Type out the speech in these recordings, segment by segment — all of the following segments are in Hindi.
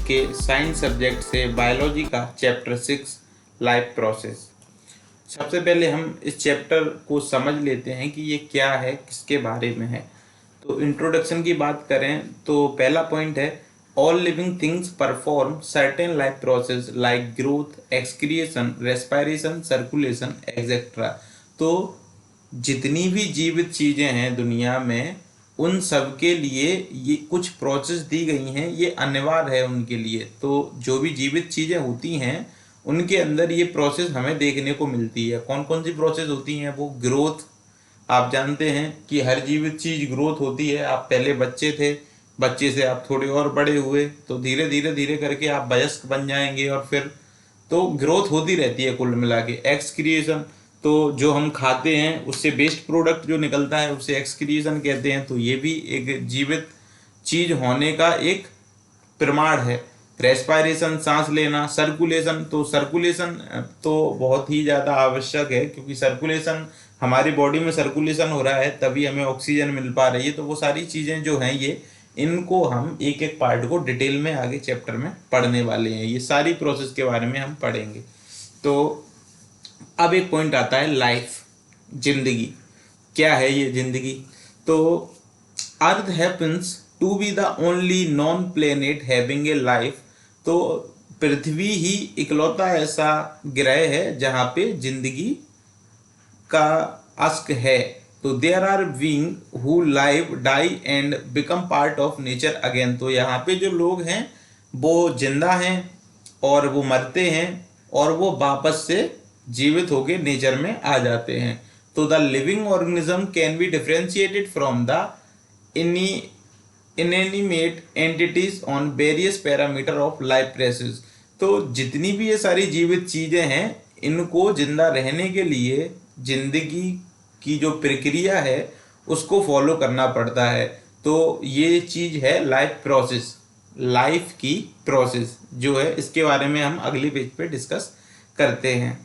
के साइंस सब्जेक्ट से बायोलॉजी का चैप्टर 6 लाइफ प्रोसेस। सबसे पहले हम इस चैप्टर को समझ लेते हैं कि ये क्या है, किसके बारे में है। तो इंट्रोडक्शन की बात करें तो पहला पॉइंट है all living things perform certain life process like growth, excretion, respiration, circulation etcetera. तो जितनी भी जीवित चीज़ें हैं दुनिया में, उन सब के लिए ये कुछ प्रोसेस दी गई हैं, ये अनिवार्य है उनके लिए। तो जो भी जीवित चीज़ें होती हैं उनके अंदर ये प्रोसेस हमें देखने को मिलती है। कौन कौन सी प्रोसेस होती हैं? वो ग्रोथ, आप जानते हैं कि हर जीवित चीज़ ग्रोथ होती है। आप पहले बच्चे थे, बच्चे से आप थोड़े और बड़े हुए तो धीरे धीरे धीरे करके आप वयस्क बन जाएंगे और फिर तो ग्रोथ होती रहती है कुल मिला के। एक्सक्रिएशन, तो जो हम खाते हैं उससे वेस्ट प्रोडक्ट जो निकलता है उसे एक्सक्रिएशन कहते हैं। तो ये भी एक जीवित चीज होने का एक प्रमाण है। रेस्पिरेशन, सांस लेना। सर्कुलेशन, तो सर्कुलेशन तो बहुत ही ज़्यादा आवश्यक है, क्योंकि सर्कुलेशन हमारी बॉडी में सर्कुलेशन हो रहा है तभी हमें ऑक्सीजन मिल पा रही है। तो वो सारी चीज़ें जो हैं ये, इनको हम एक एक पार्ट को डिटेल में आगे चैप्टर में पढ़ने वाले हैं। ये सारी प्रोसेस के बारे में हम पढ़ेंगे। तो अब एक पॉइंट आता है लाइफ, जिंदगी। क्या है ये जिंदगी? तो earth happens to be the only known planet having a life. तो पृथ्वी ही इकलौता ऐसा ग्रह है जहाँ पे जिंदगी का अस्क है। तो there are being who live, die and become part of nature again. तो यहाँ पे जो लोग हैं वो जिंदा हैं और वो मरते हैं और वो वापस से जीवित होके नेचर में आ जाते हैं। तो the living organism can be differentiated from the inanimate entities on various parameter of life process. तो जितनी भी ये सारी जीवित चीजें हैं, इनको जिंदा रहने के लिए जिंदगी की जो प्रक्रिया है उसको फॉलो करना पड़ता है। तो ये चीज है लाइफ प्रोसेस। लाइफ की प्रोसेस जो है, इसके बारे में हम अगले पेज पे डिस्कस करते हैं।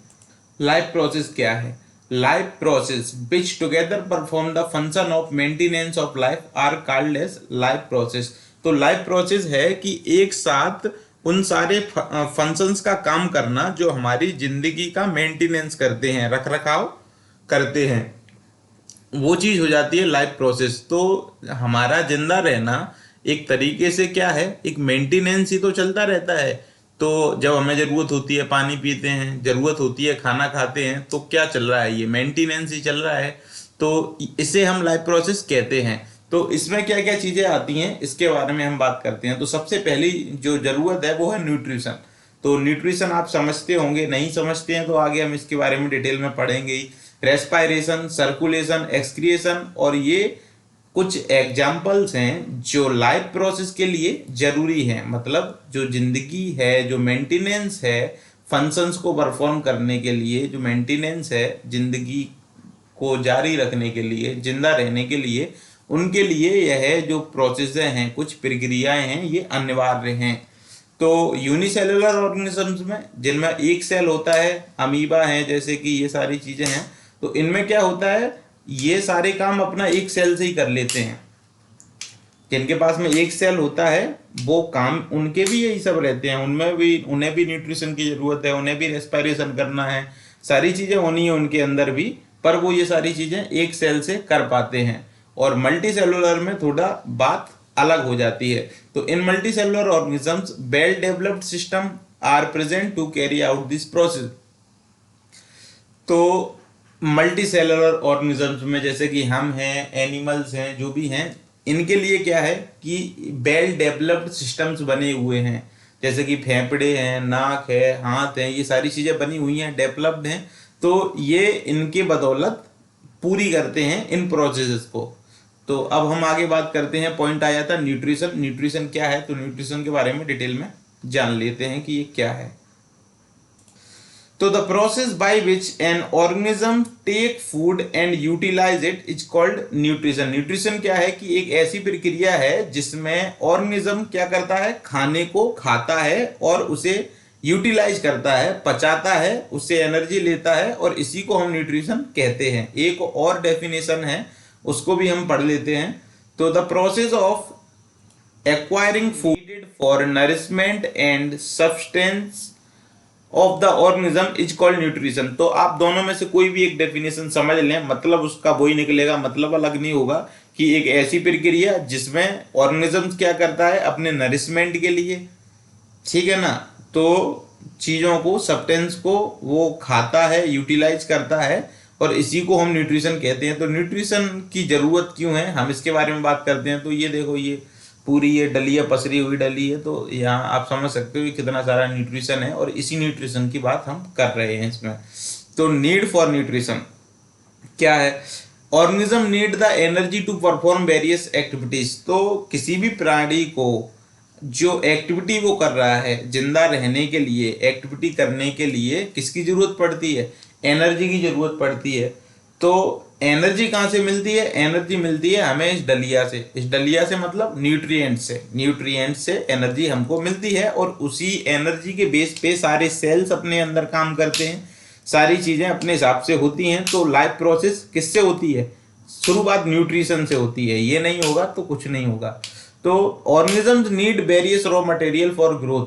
लाइफ प्रोसेस क्या है? Life process which together perform the function of maintenance of life are called as life process। तो लाइफ प्रोसेस है कि एक साथ उन सारे फंक्शंस का काम करना जो हमारी जिंदगी का मेंटेनेंस करते हैं, रख रखाव करते हैं, वो चीज हो जाती है लाइफ प्रोसेस। तो हमारा जिंदा रहना एक तरीके से क्या है, एक मेंटेनेंस ही तो चलता रहता है। तो जब हमें जरूरत होती है पानी पीते हैं, जरूरत होती है खाना खाते हैं, तो क्या चल रहा है? ये मेंटेनेंस ही चल रहा है। तो इसे हम लाइफ प्रोसेस कहते हैं। तो इसमें क्या क्या चीजें आती हैं इसके बारे में हम बात करते हैं। तो सबसे पहली जो जरूरत है वो है न्यूट्रिशन। तो न्यूट्रिशन आप समझते होंगे, नहीं समझते हैं तो आगे हम इसके बारे में डिटेल में पढ़ेंगे ही। रेस्पिरेशन, सर्कुलेशन, एक्सक्रिएशन, और ये कुछ एग्जाम्पल्स हैं जो लाइफ प्रोसेस के लिए जरूरी हैं। मतलब जो जिंदगी है, जो मेंटेनेंस है फंक्शंस को परफॉर्म करने के लिए, जो मेंटेनेंस है जिंदगी को जारी रखने के लिए, जिंदा रहने के लिए, उनके लिए यह जो प्रोसेस हैं, कुछ प्रक्रियाएं हैं, ये अनिवार्य हैं। तो यूनिसेलुलर ऑर्गेनिजम्स में, जिनमें एक सेल होता है, अमीबा है जैसे कि, ये सारी चीजें हैं, तो इनमें क्या होता है, ये सारे काम अपना एक सेल से ही कर लेते हैं। जिनके पास में एक सेल होता है वो काम उनके भी यही सब रहते हैं, उनमें भी, उन्हें भी न्यूट्रिशन की जरूरत है, उन्हें भी रेस्पिरेशन करना है, सारी चीजें होनी है उनके अंदर भी, पर वो ये सारी चीजें एक सेल से कर पाते हैं। और मल्टी सेलुलर में थोड़ा बात अलग हो जाती है। तो in multicellular organisms well developed system are present to carry out this process. तो मल्टी सेलुलर ऑर्गेनिजम्स में जैसे कि हम हैं, एनिमल्स हैं, जो भी हैं, इनके लिए क्या है कि वेल डेवलप्ड सिस्टम्स बने हुए हैं। जैसे कि फेफड़े हैं, नाक है, हाथ हैं, ये सारी चीज़ें बनी हुई हैं, डेवलप्ड हैं। तो ये इनके बदौलत पूरी करते हैं इन प्रोसेसेस को। तो अब हम आगे बात करते हैं। पॉइंट आया था न्यूट्रिशन। न्यूट्रिशन क्या है? तो न्यूट्रिशन के बारे में डिटेल में जान लेते हैं कि ये क्या है। तो the process by which an organism take food and utilize it is called nutrition। nutrition क्या है कि एक ऐसी प्रक्रिया है जिसमें ऑर्गेनिज्म क्या करता है, खाने को खाता है और उसे यूटिलाइज करता है, पचाता है, उससे एनर्जी लेता है, और इसी को हम न्यूट्रिशन कहते हैं। एक और डेफिनेशन है, उसको भी हम पढ़ लेते हैं। तो the process of acquiring food for nourishment and substance of the organism is called nutrition. तो आप दोनों में से कोई भी एक डेफिनेशन समझ लें, मतलब उसका वही निकलेगा, मतलब अलग नहीं होगा। कि एक ऐसी प्रक्रिया जिसमें ऑर्गेनिज्म क्या करता है अपने नरिशमेंट के लिए, ठीक है ना, तो चीज़ों को, सब्सटेंस को वो खाता है, यूटिलाइज करता है, और इसी को हम न्यूट्रिशन कहते हैं। तो न्यूट्रिशन की ज़रूरत क्यों है, हम इसके बारे में बात करते हैं। तो ये देखो, ये पूरी ये डलिया पसरी हुई डली है, तो यहाँ आप समझ सकते हो कि कितना सारा न्यूट्रिशन है, और इसी न्यूट्रिशन की बात हम कर रहे हैं इसमें। तो नीड फॉर न्यूट्रिशन क्या है? Organism need the energy to perform various activities. तो किसी भी प्राणी को जो एक्टिविटी वो कर रहा है, जिंदा रहने के लिए, एक्टिविटी करने के लिए किसकी जरूरत पड़ती है? एनर्जी की जरूरत पड़ती है। तो एनर्जी कहाँ से मिलती है? एनर्जी मिलती है हमें इस डलिया से। इस डलिया से मतलब न्यूट्रिएंट से। न्यूट्रिएंट से एनर्जी हमको मिलती है, और उसी एनर्जी के बेस पे सारे सेल्स अपने अंदर काम करते हैं, सारी चीज़ें अपने हिसाब से होती हैं। तो लाइफ प्रोसेस किससे होती है? शुरुआत न्यूट्रिशन से होती है। ये नहीं होगा तो कुछ नहीं होगा। तो organisms need various raw material for growth.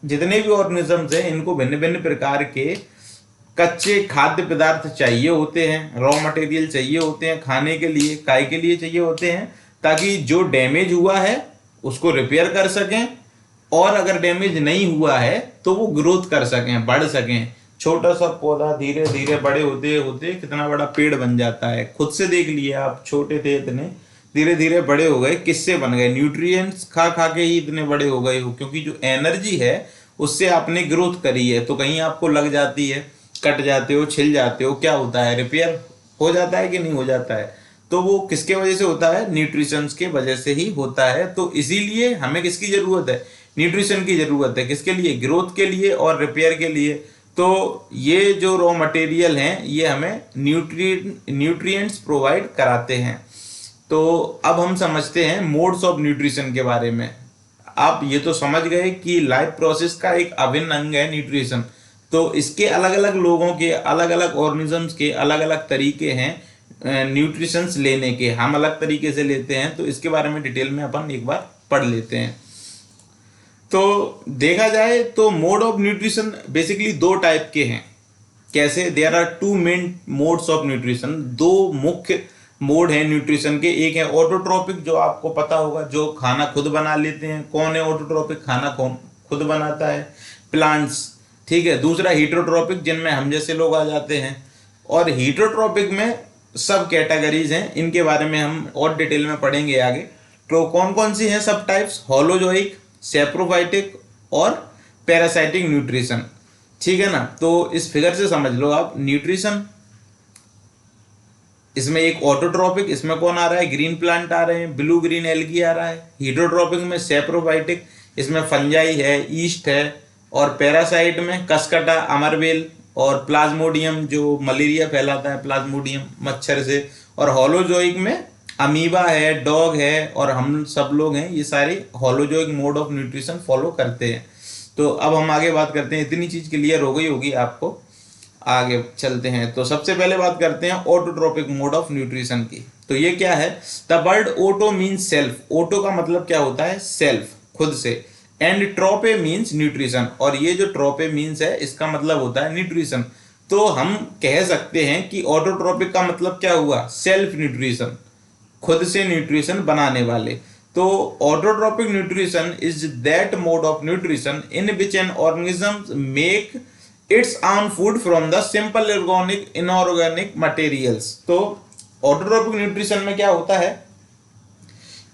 जितने भी ऑर्गेनिजम्स हैं इनको भिन्न भिन्न प्रकार के कच्चे खाद्य पदार्थ चाहिए होते हैं, रॉ मटेरियल चाहिए होते हैं खाने के लिए। काय के लिए चाहिए होते हैं? ताकि जो डैमेज हुआ है उसको रिपेयर कर सकें, और अगर डैमेज नहीं हुआ है तो वो ग्रोथ कर सकें, बढ़ सकें। छोटा सा पौधा धीरे धीरे बड़े होते होते कितना बड़ा पेड़ बन जाता है। खुद से देख लिए आप, छोटे थे इतने, धीरे धीरे बड़े हो गए। किससे बन गए? न्यूट्रिएंट्स खा खा के ही इतने बड़े हो गए हो, क्योंकि जो एनर्जी है उससे आपने ग्रोथ करी है। तो कहीं आपको लग जाती है, कट जाते हो, छिल जाते हो, क्या होता है? रिपेयर हो जाता है कि नहीं हो जाता है? तो वो किसके वजह से होता है? न्यूट्रिशन के वजह से ही होता है। तो इसीलिए हमें किसकी जरूरत है? न्यूट्रिशन की जरूरत है। किसके लिए? ग्रोथ के लिए और रिपेयर के लिए। तो ये जो रॉ मटेरियल हैं ये हमें न्यूट्रिएंट्स प्रोवाइड कराते हैं। तो अब हम समझते हैं मोड्स ऑफ न्यूट्रिशन के बारे में। आप ये तो समझ गए कि लाइफ प्रोसेस का एक अभिन्न अंग है न्यूट्रिशन। तो इसके अलग अलग लोगों के, अलग अलग ऑर्गेनिजम्स के अलग अलग तरीके हैं न्यूट्रिशंस लेने के। हम अलग तरीके से लेते हैं, तो इसके बारे में डिटेल में अपन एक बार पढ़ लेते हैं। तो देखा जाए तो मोड ऑफ न्यूट्रिशन बेसिकली दो टाइप के हैं। कैसे? There are two main modes of nutrition. दो मुख्य मोड है न्यूट्रिशन के। एक है ऑटोट्रोपिक, जो आपको पता होगा, जो खाना खुद बना लेते हैं। कौन है ऑटोट्रोपिक? खाना कौन खुद बनाता है? प्लांट्स, ठीक है। दूसरा हीटरोट्रोपिक, जिनमें हम जैसे लोग आ जाते हैं। और हीटरोट्रोपिक में सब कैटेगरीज हैं, इनके बारे में हम और डिटेल में पढ़ेंगे आगे। तो कौन कौन सी हैं सब टाइप्स? होलोजोइक, सैप्रोफाइटिक और पैरासाइटिक न्यूट्रिशन, ठीक है ना। तो इस फिगर से समझ लो आप, न्यूट्रिशन इसमें एक ऑटोट्रोपिक, इसमें कौन आ रहा है? ग्रीन प्लांट आ रहे हैं, ब्लू ग्रीन एल्गी आ रहा है। हीटरोट्रोपिक में सैप्रोफाइटिक, इसमें फंजाई है, ईस्ट है। और पैरासाइट में कसकटा, अमरबेल और प्लाज्मोडियम, जो मलेरिया फैलाता है, प्लाज्मोडियम मच्छर से। और होलोजोइक में अमीबा है, डॉग है, और हम सब लोग हैं। ये सारे holozoic mode of nutrition follow करते हैं। तो अब हम आगे बात करते हैं। इतनी चीज क्लियर हो गई होगी आपको, आगे चलते हैं। तो सबसे पहले बात करते हैं ऑटोट्रोपिक मोड ऑफ न्यूट्रिशन की। तो ये क्या है? The word auto means self. Auto का मतलब क्या होता है? सेल्फ, खुद से। एंड ट्रोपे मीन्स न्यूट्रिशन, और ये जो ट्रोपे मीन्स है इसका मतलब होता है न्यूट्रिशन। तो हम कह सकते हैं कि ऑटोट्रोपिक का मतलब क्या हुआ? सेल्फ न्यूट्रिशन, खुद से न्यूट्रिशन बनाने वाले। तो autotrophic nutrition is that mode of nutrition in which an organism make it's on food from the simple organic inorganic materials. तो ऑटोट्रोपिक न्यूट्रिशन में क्या होता है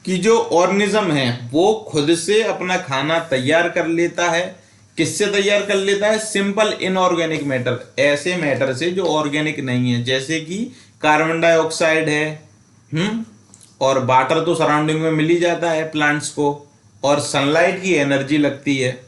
कि जो ऑर्गेनिज्म है वो खुद से अपना खाना तैयार कर लेता है। किससे तैयार कर लेता है? सिंपल इनऑर्गेनिक मैटर, ऐसे मैटर से जो ऑर्गेनिक नहीं है, जैसे कि कार्बन डाइऑक्साइड है, और वाटर तो सराउंडिंग में मिल ही जाता है प्लांट्स को, और सनलाइट की एनर्जी लगती है,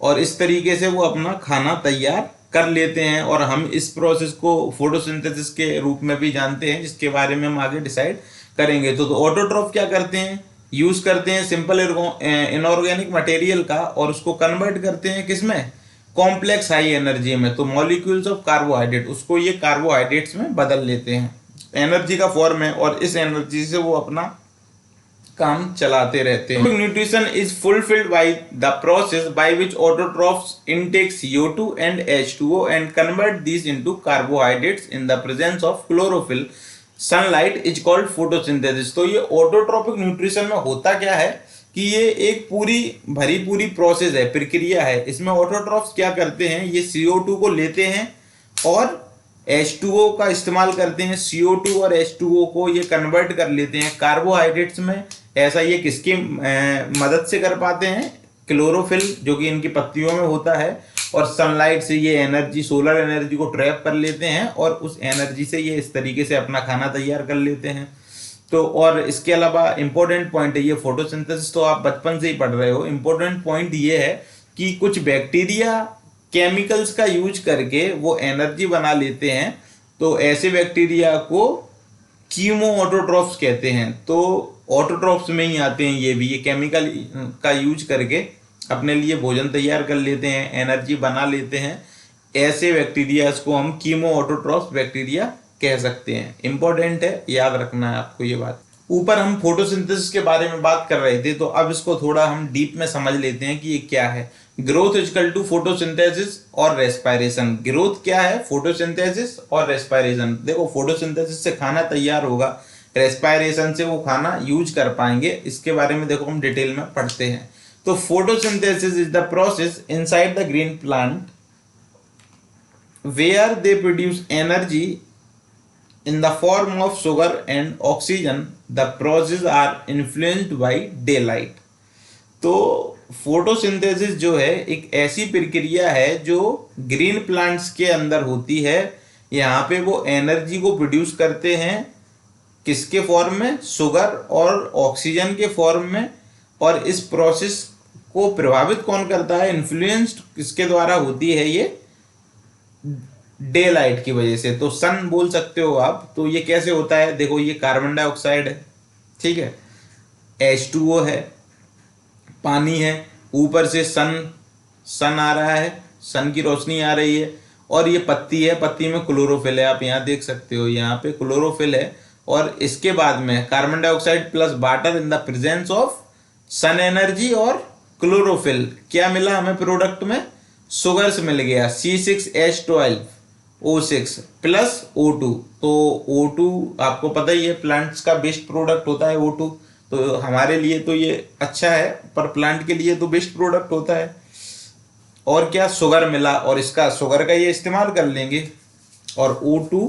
और इस तरीके से वो अपना खाना तैयार कर लेते हैं। और हम इस प्रोसेस को फोटोसिंथेसिस के रूप में भी जानते हैं, जिसके बारे में हम आगे डिसाइड करेंगे। तो ऑटोट्रोफ क्या करते हैं? यूज करते हैं सिंपल इनऑर्गेनिक मटेरियल का, और उसको कन्वर्ट करते हैं किसमें? कॉम्प्लेक्स हाई एनर्जी में। तो मॉलिक्यूल्स ऑफ कार्बोहाइड्रेट, उसको ये कार्बोहाइड्रेट्स में बदल लेते हैं, एनर्जी का फॉर्म है, और इस एनर्जी से वो अपना काम चलाते रहते हैं। Nutrition is fulfilled by the process by which autotrophs intake CO2 and H2O and convert this into carbohydrates in the presence of chlorophyll sunlight is called photosynthesis. तो ये ऑटोट्रॉपिक न्यूट्रिशन में होता क्या है कि ये एक पूरी प्रोसेस है, प्रक्रिया है। इसमें ऑटोट्रॉफ्स क्या करते हैं, ये CO2 को लेते हैं और H2O का इस्तेमाल करते हैं। CO2 और H2O को ये कन्वर्ट कर लेते हैं कार्बोहाइड्रेट्स में। ऐसा ये किसकी मदद से कर पाते हैं, क्लोरोफिल जो कि इनकी पत्तियों में होता है, और सनलाइट से ये एनर्जी, सोलर एनर्जी को ट्रैप कर लेते हैं और उस एनर्जी से ये इस तरीके से अपना खाना तैयार कर लेते हैं। तो और इसके अलावा इंपॉर्टेंट पॉइंट है ये फोटोसिंथेसिस, तो आप बचपन से ही पढ़ रहे हो। इंपॉर्टेंट पॉइंट ये है कि कुछ बैक्टीरिया केमिकल्स का यूज करके वो एनर्जी बना लेते हैं। तो ऐसे बैक्टीरिया को कीमो ऑटोट्रॉफ्स कहते हैं। तो ऑटोट्रॉफ्स में ही आते हैं ये भी, ये केमिकल का यूज करके अपने लिए भोजन तैयार कर लेते हैं, एनर्जी बना लेते हैं। ऐसे बैक्टीरियाज को हम कीमो ऑटोट्रॉफ्स बैक्टीरिया कह सकते हैं। इंपॉर्टेंट है, याद रखना है आपको ये बात। ऊपर हम फोटोसिंथेसिस के बारे में बात कर रहे थे, तो अब इसको थोड़ा हम डीप में समझ लेते हैं कि ये क्या है। ग्रोथ इजकल टू फोटोसिंथेसिस और रेस्पायरेशन। ग्रोथ क्या है, फोटोसिंथेसिस और रेस्पायरेशन। देखो फोटोसिंथेसिस से खाना तैयार होगा, रेस्पायरेशन से वो खाना यूज कर पाएंगे। इसके बारे में देखो हम डिटेल में पढ़ते हैं। तो photosynthesis is the process inside the green plant where they produce energy in the form of sugar and oxygen. The process are influenced by daylight. तो फोटोसिंथेसिस जो है एक ऐसी प्रक्रिया है जो ग्रीन प्लांट्स के अंदर होती है। यहाँ पे वो एनर्जी को प्रोड्यूस करते हैं, किसके फॉर्म में, शुगर और ऑक्सीजन के फॉर्म में। और इस प्रोसेस को प्रभावित कौन करता है, इन्फ्लुएंस्ड किसके द्वारा होती है, ये डे लाइट की वजह से। तो सन बोल सकते हो आप। तो ये कैसे होता है, देखो ये कार्बन डाइऑक्साइड है, ठीक है, H2O है, पानी है, ऊपर से सन आ रहा है, सन की रोशनी आ रही है, और ये पत्ती है, पत्ती में क्लोरोफिल है। आप यहाँ देख सकते हो, यहाँ पे क्लोरोफिल है। और इसके बाद में carbon dioxide plus water in the presence of sun energy और क्लोरोफिल, क्या मिला हमें प्रोडक्ट में, शुगर्स मिल गया, C6H12O6 प्लस O2। तो O2 आपको पता ही है प्लांट्स का बेस्ट प्रोडक्ट होता है O2। तो हमारे लिए तो ये अच्छा है, पर प्लांट के लिए तो बेस्ट प्रोडक्ट होता है। और क्या, शुगर मिला, और इसका शुगर का ये इस्तेमाल कर लेंगे और O2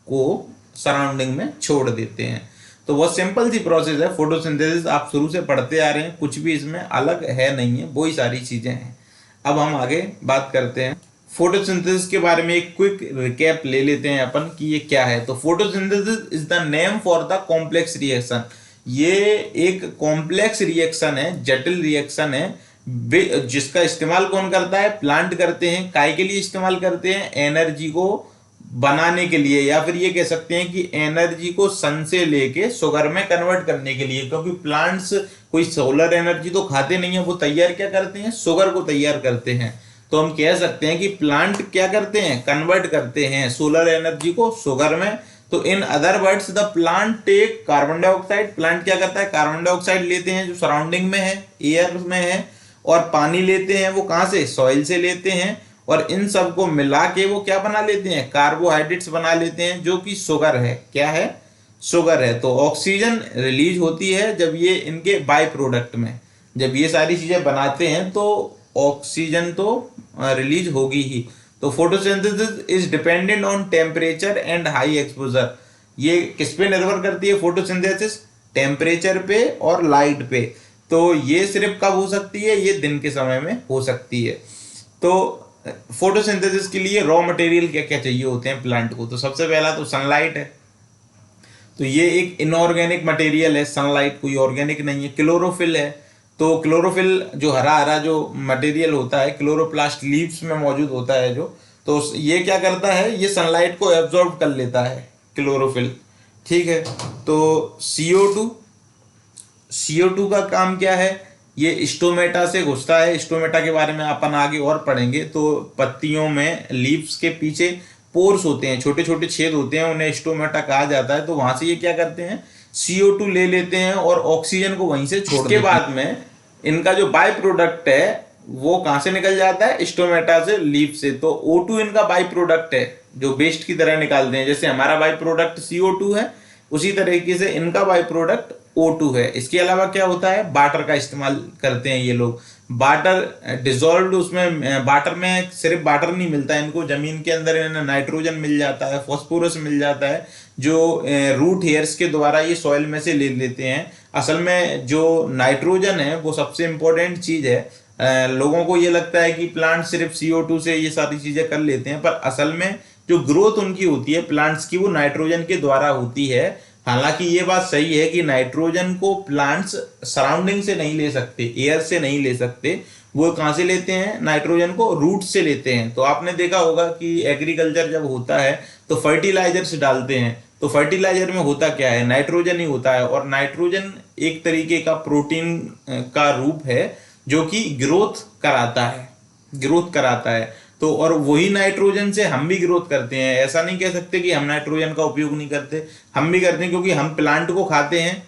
को सराउंडिंग में छोड़ देते हैं। तो बहुत सिंपल सी प्रोसेस है फोटोसिंथेसिस, आप शुरू से पढ़ते आ रहे हैं, कुछ भी इसमें अलग है नहीं है, वही सारी चीजें हैं। अब हम आगे बात करते हैं फोटोसिंथेसिस के बारे में। एक क्विक रिकैप ले लेते हैं अपन कि ये क्या है। तो photosynthesis is the name for the complex reaction. ये एक कॉम्प्लेक्स रिएक्शन है, जटिल रिएक्शन है, जिसका इस्तेमाल कौन करता है, प्लांट करते हैं। काय के लिए इस्तेमाल करते हैं, एनर्जी को बनाने के लिए, या फिर ये कह सकते हैं कि एनर्जी को सन से लेके शुगर में कन्वर्ट करने के लिए। क्योंकि प्लांट्स कोई सोलर एनर्जी तो खाते नहीं है, वो तैयार क्या करते हैं, शुगर को तैयार करते हैं। तो हम कह सकते हैं कि प्लांट क्या करते हैं, कन्वर्ट करते हैं सोलर एनर्जी को शुगर में। तो in other words the plant take carbon dioxide. Plant क्या करता है, कार्बन डाइऑक्साइड लेते हैं जो सराउंडिंग में है, एयर में है, और पानी लेते हैं, वो कहाँ से, सॉइल से लेते हैं, और इन सब को मिला के वो क्या बना लेते हैं, कार्बोहाइड्रेट्स बना लेते हैं, जो कि शुगर है। क्या है, शुगर है। तो ऑक्सीजन रिलीज होती है जब ये इनके बाय प्रोडक्ट में, जब ये सारी चीजें बनाते हैं तो ऑक्सीजन तो रिलीज होगी ही। तो photosynthesis is dependent on temperature and high exposure. ये किस पे निर्भर करती है फोटोसिंथेसिस, टेम्परेचर पे और लाइट पे। तो ये सिर्फ कब हो सकती है, ये दिन के समय में हो सकती है। तो फोटोसिंथेसिस के लिए रॉ मटेरियल क्या क्या चाहिए होते हैं प्लांट को। तो सबसे पहला तो सनलाइट है। तो ये एक इनऑर्गेनिक मटेरियल है, सनलाइट कोई ऑर्गेनिक नहीं है। क्लोरोफिल है। तो क्लोरोफिल जो हरा हरा जो मटेरियल होता है, क्लोरोप्लास्ट लीव्स में मौजूद होता है जो, तो ये क्या करता है, ये सनलाइट को एब्जॉर्ब कर लेता है क्लोरोफिल, ठीक है। तो CO2 का काम क्या है, ये स्टोमेटा से घुसता है। स्टोमेटा के बारे में अपन आगे और पढ़ेंगे। तो पत्तियों में, लीव्स के पीछे पोर्स होते हैं, छोटे छोटे छेद होते हैं, उन्हें स्टोमेटा कहा जाता है। तो वहां से ये क्या करते हैं, CO2 ले लेते हैं और ऑक्सीजन को वहीं से छोड़ देते हैं। इसके बाद में इनका जो बाई प्रोडक्ट है वो कहाँ से निकल जाता है, स्टोमेटा से, लीफ से। तो O2 इनका बाई प्रोडक्ट है जो वेस्ट की तरह निकालते हैं। जैसे हमारा बाई प्रोडक्ट CO2 है, उसी तरीके से इनका बाई प्रोडक्ट O2 है। इसके अलावा क्या होता है, वाटर का इस्तेमाल करते हैं ये लोग। वाटर डिजोल्व, उसमें वाटर में सिर्फ वाटर नहीं मिलता है इनको, जमीन के अंदर इन्हें नाइट्रोजन मिल जाता है, फॉस्फोरस मिल जाता है, जो रूट हेयर्स के द्वारा ये सॉइल में से ले लेते हैं। असल में जो नाइट्रोजन है वो सबसे इम्पोर्टेंट चीज है। लोगों को ये लगता है कि प्लांट सिर्फ CO2 से ये सारी चीजें कर लेते हैं, पर असल में जो ग्रोथ उनकी होती है प्लांट्स की, वो नाइट्रोजन के द्वारा होती है। हालांकि ये बात सही है कि नाइट्रोजन को प्लांट्स सराउंडिंग से नहीं ले सकते, एयर से नहीं ले सकते। वो कहाँ से लेते हैं नाइट्रोजन को, रूट से लेते हैं। तो आपने देखा होगा कि एग्रीकल्चर जब होता है तो फर्टिलाइजर्स डालते हैं, तो फर्टिलाइजर में होता क्या है, नाइट्रोजन ही होता है। और नाइट्रोजन एक तरीके का प्रोटीन का रूप है जो कि ग्रोथ कराता है। तो और वही नाइट्रोजन से हम भी ग्रोथ करते हैं। ऐसा नहीं कह सकते कि हम नाइट्रोजन का उपयोग नहीं करते, हम भी करते हैं, क्योंकि हम प्लांट को खाते हैं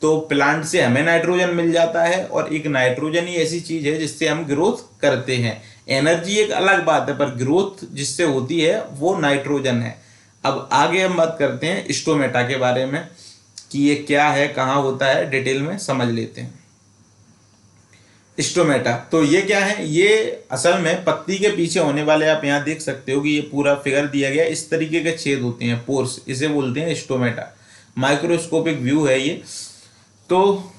तो प्लांट से हमें नाइट्रोजन मिल जाता है। और एक नाइट्रोजन ही ऐसी चीज है जिससे हम ग्रोथ करते हैं। एनर्जी एक अलग बात है, पर ग्रोथ जिससे होती है वो नाइट्रोजन है। अब आगे हम बात करते हैं स्टोमेटा के बारे में कि ये क्या है, कहाँ होता है, डिटेल में समझ लेते हैं। स्टोमेटा तो ये क्या है, ये असल में पत्ती के पीछे होने वाले, आप यहाँ देख सकते हो कि ये पूरा फिगर दिया गया, इस तरीके के छेद होते हैं, पोर्स, इसे बोलते हैं स्टोमेटा। माइक्रोस्कोपिक व्यू है ये। तो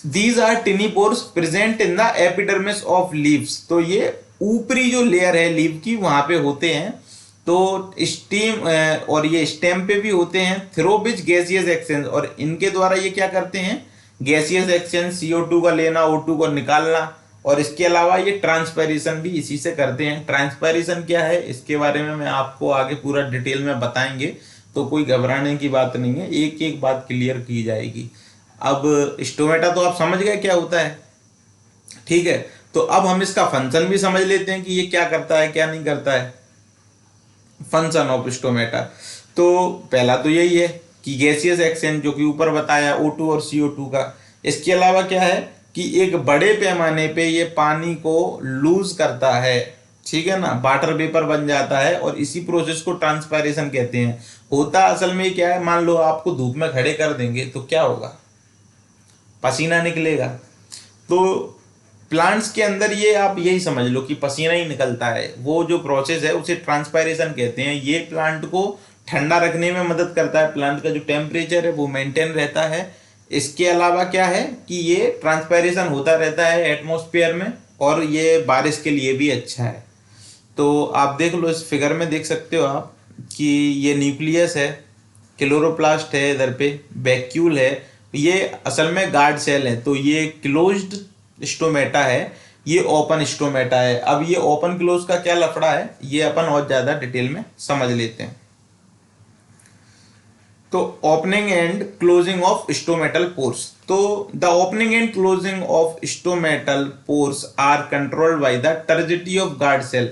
these are tiny pores present in the epidermis of leaves. तो ये ऊपरी जो लेयर है लीव की वहां पे होते हैं। तो स्टीम और ये स्टेम पे भी होते हैं। थ्रो विच गैसियस एक्सचेंज, और इनके द्वारा ये क्या करते हैं, गैसियस एक्सचेंज, CO2 का लेना, O2 को निकालना। और इसके अलावा ये ट्रांसपैरेशन भी इसी से करते हैं। ट्रांसपैरेशन क्या है, इसके बारे में मैं आपको आगे पूरा डिटेल में बताएंगे, तो कोई घबराने की बात नहीं है, एक एक बात क्लियर की जाएगी। अब स्टोमेटा तो आप समझ गए क्या होता है, ठीक है। तो अब हम इसका फंक्शन भी समझ लेते हैं कि ये क्या करता है क्या नहीं करता है। फंक्शन ऑफ स्टोमेटा, तो पहला तो यही है कि गैसियस एक्सचेंज, जो कि ऊपर बताया O2 और CO2 का। इसके अलावा क्या है कि एक बड़े पैमाने पे ये पानी को लूज करता है, ठीक है ना, वाटर वेपर बन जाता है, और इसी प्रोसेस को ट्रांसपायरेशन कहते हैं। होता असल में क्या है, मान लो आपको धूप में खड़े कर देंगे तो क्या होगा, पसीना निकलेगा। तो प्लांट्स के अंदर ये आप यही समझ लो कि पसीना ही निकलता है। वो जो प्रोसेस है उसे ट्रांसपायरेशन कहते हैं। ये प्लांट को ठंडा रखने में मदद करता है, प्लांट का जो टेम्परेचर है वो मेंटेन रहता है। इसके अलावा क्या है कि ये ट्रांसपायरेशन होता रहता है एटमॉस्फेयर में, और ये बारिश के लिए भी अच्छा है। तो आप देख लो, इस फिगर में देख सकते हो आप कि ये न्यूक्लियस है, क्लोरोप्लास्ट है, इधर पे वैक्यूल है, ये असल में गार्ड सेल है। तो ये क्लोज्ड स्टोमेटा है, ये ओपन स्टोमेटा है। अब ये ओपन क्लोज का क्या लफड़ा है, ये अपन और ज्यादा डिटेल में समझ लेते हैं। तो opening and closing of stomatal pores. तो the opening and closing of stomatal pores are controlled by the turgidity of guard cell.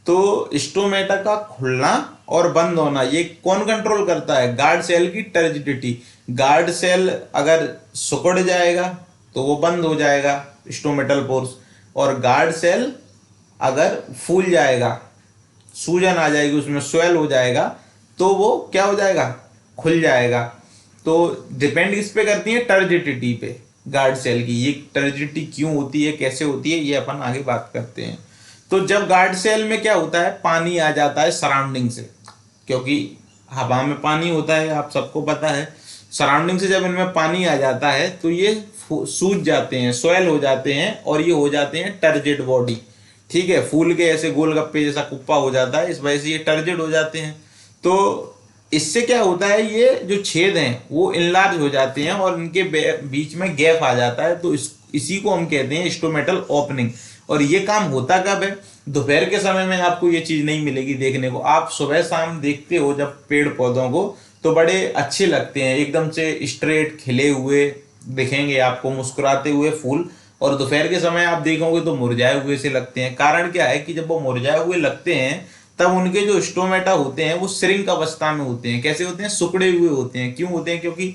तो स्टोमेटा का खुलना और बंद होना ये कौन कंट्रोल करता है, गार्ड सेल की टर्जिडिटी। गार्ड सेल अगर सिकुड़ जाएगा तो वो बंद हो जाएगा स्टोमेटल पोर्स, और गार्ड सेल अगर फूल जाएगा, सूजन आ जाएगी उसमें, स्वेल हो जाएगा, तो वो क्या हो जाएगा, खुल जाएगा। तो डिपेंड किस पे करती है, टर्जिडिटी पे, गार्ड सेल की। ये टर्जिडिटी क्यों होती है, कैसे होती है, ये अपन आगे बात करते हैं। तो जब गार्ड सेल में क्या होता है, पानी आ जाता है सराउंडिंग से, क्योंकि हवा में पानी होता है, आप सबको पता है। सराउंडिंग से जब इनमें पानी आ जाता है तो ये सूज जाते हैं, स्वेल हो जाते हैं, और ये हो जाते हैं टर्जिड बॉडी, ठीक है। फूल के ऐसे गोलगप्पे जैसा कुप्पा हो जाता है, इस वजह से ये टर्जिड हो जाते हैं। तो इससे क्या होता है, ये जो छेद हैं वो इनलार्ज हो जाते हैं और इनके बीच में गैप आ जाता है। तो इसी को हम कहते हैं स्टोमेटल ओपनिंग। और ये काम होता कब है, दोपहर के समय में आपको ये चीज नहीं मिलेगी देखने को। आप सुबह शाम देखते हो जब पेड़ पौधों को, तो बड़े अच्छे लगते हैं, एकदम से स्ट्रेट खिले हुए दिखेंगे आपको, मुस्कुराते हुए फूल। और दोपहर के समय आप देखोगे तो मुरझाए हुए से लगते हैं। कारण क्या है कि जब वो मुरझाए हुए लगते हैं तब उनके जो स्टोमेटा होते हैं वो श्रिंक अवस्था में होते हैं। कैसे होते हैं, सिकुड़े हुए होते हैं। क्यों होते हैं, क्योंकि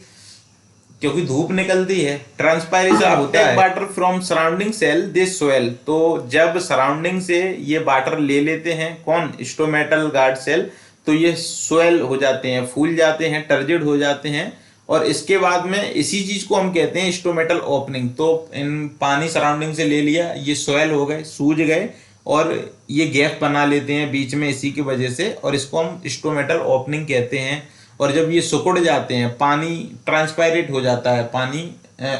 क्योंकि धूप निकलती है, ट्रांसपायरेशन होता है। Water from surrounding cell this soil, तो जब सराउंडिंग से ये वाटर ले लेते हैं कौन, स्टोमेटल गार्ड सेल, तो ये सोयल हो जाते हैं, फूल जाते हैं, टर्जिड हो जाते हैं। और इसके बाद में इसी चीज को हम कहते हैं स्टोमेटल ओपनिंग। तो इन पानी सराउंडिंग से ले लिया, ये सोयल हो गए, सूज गए और ये गैप बना लेते हैं बीच में इसी की वजह से, और इसको हम स्टोमेटल ओपनिंग कहते हैं। और जब ये सुकुड़ जाते हैं, पानी ट्रांसपायरेट हो जाता है, पानी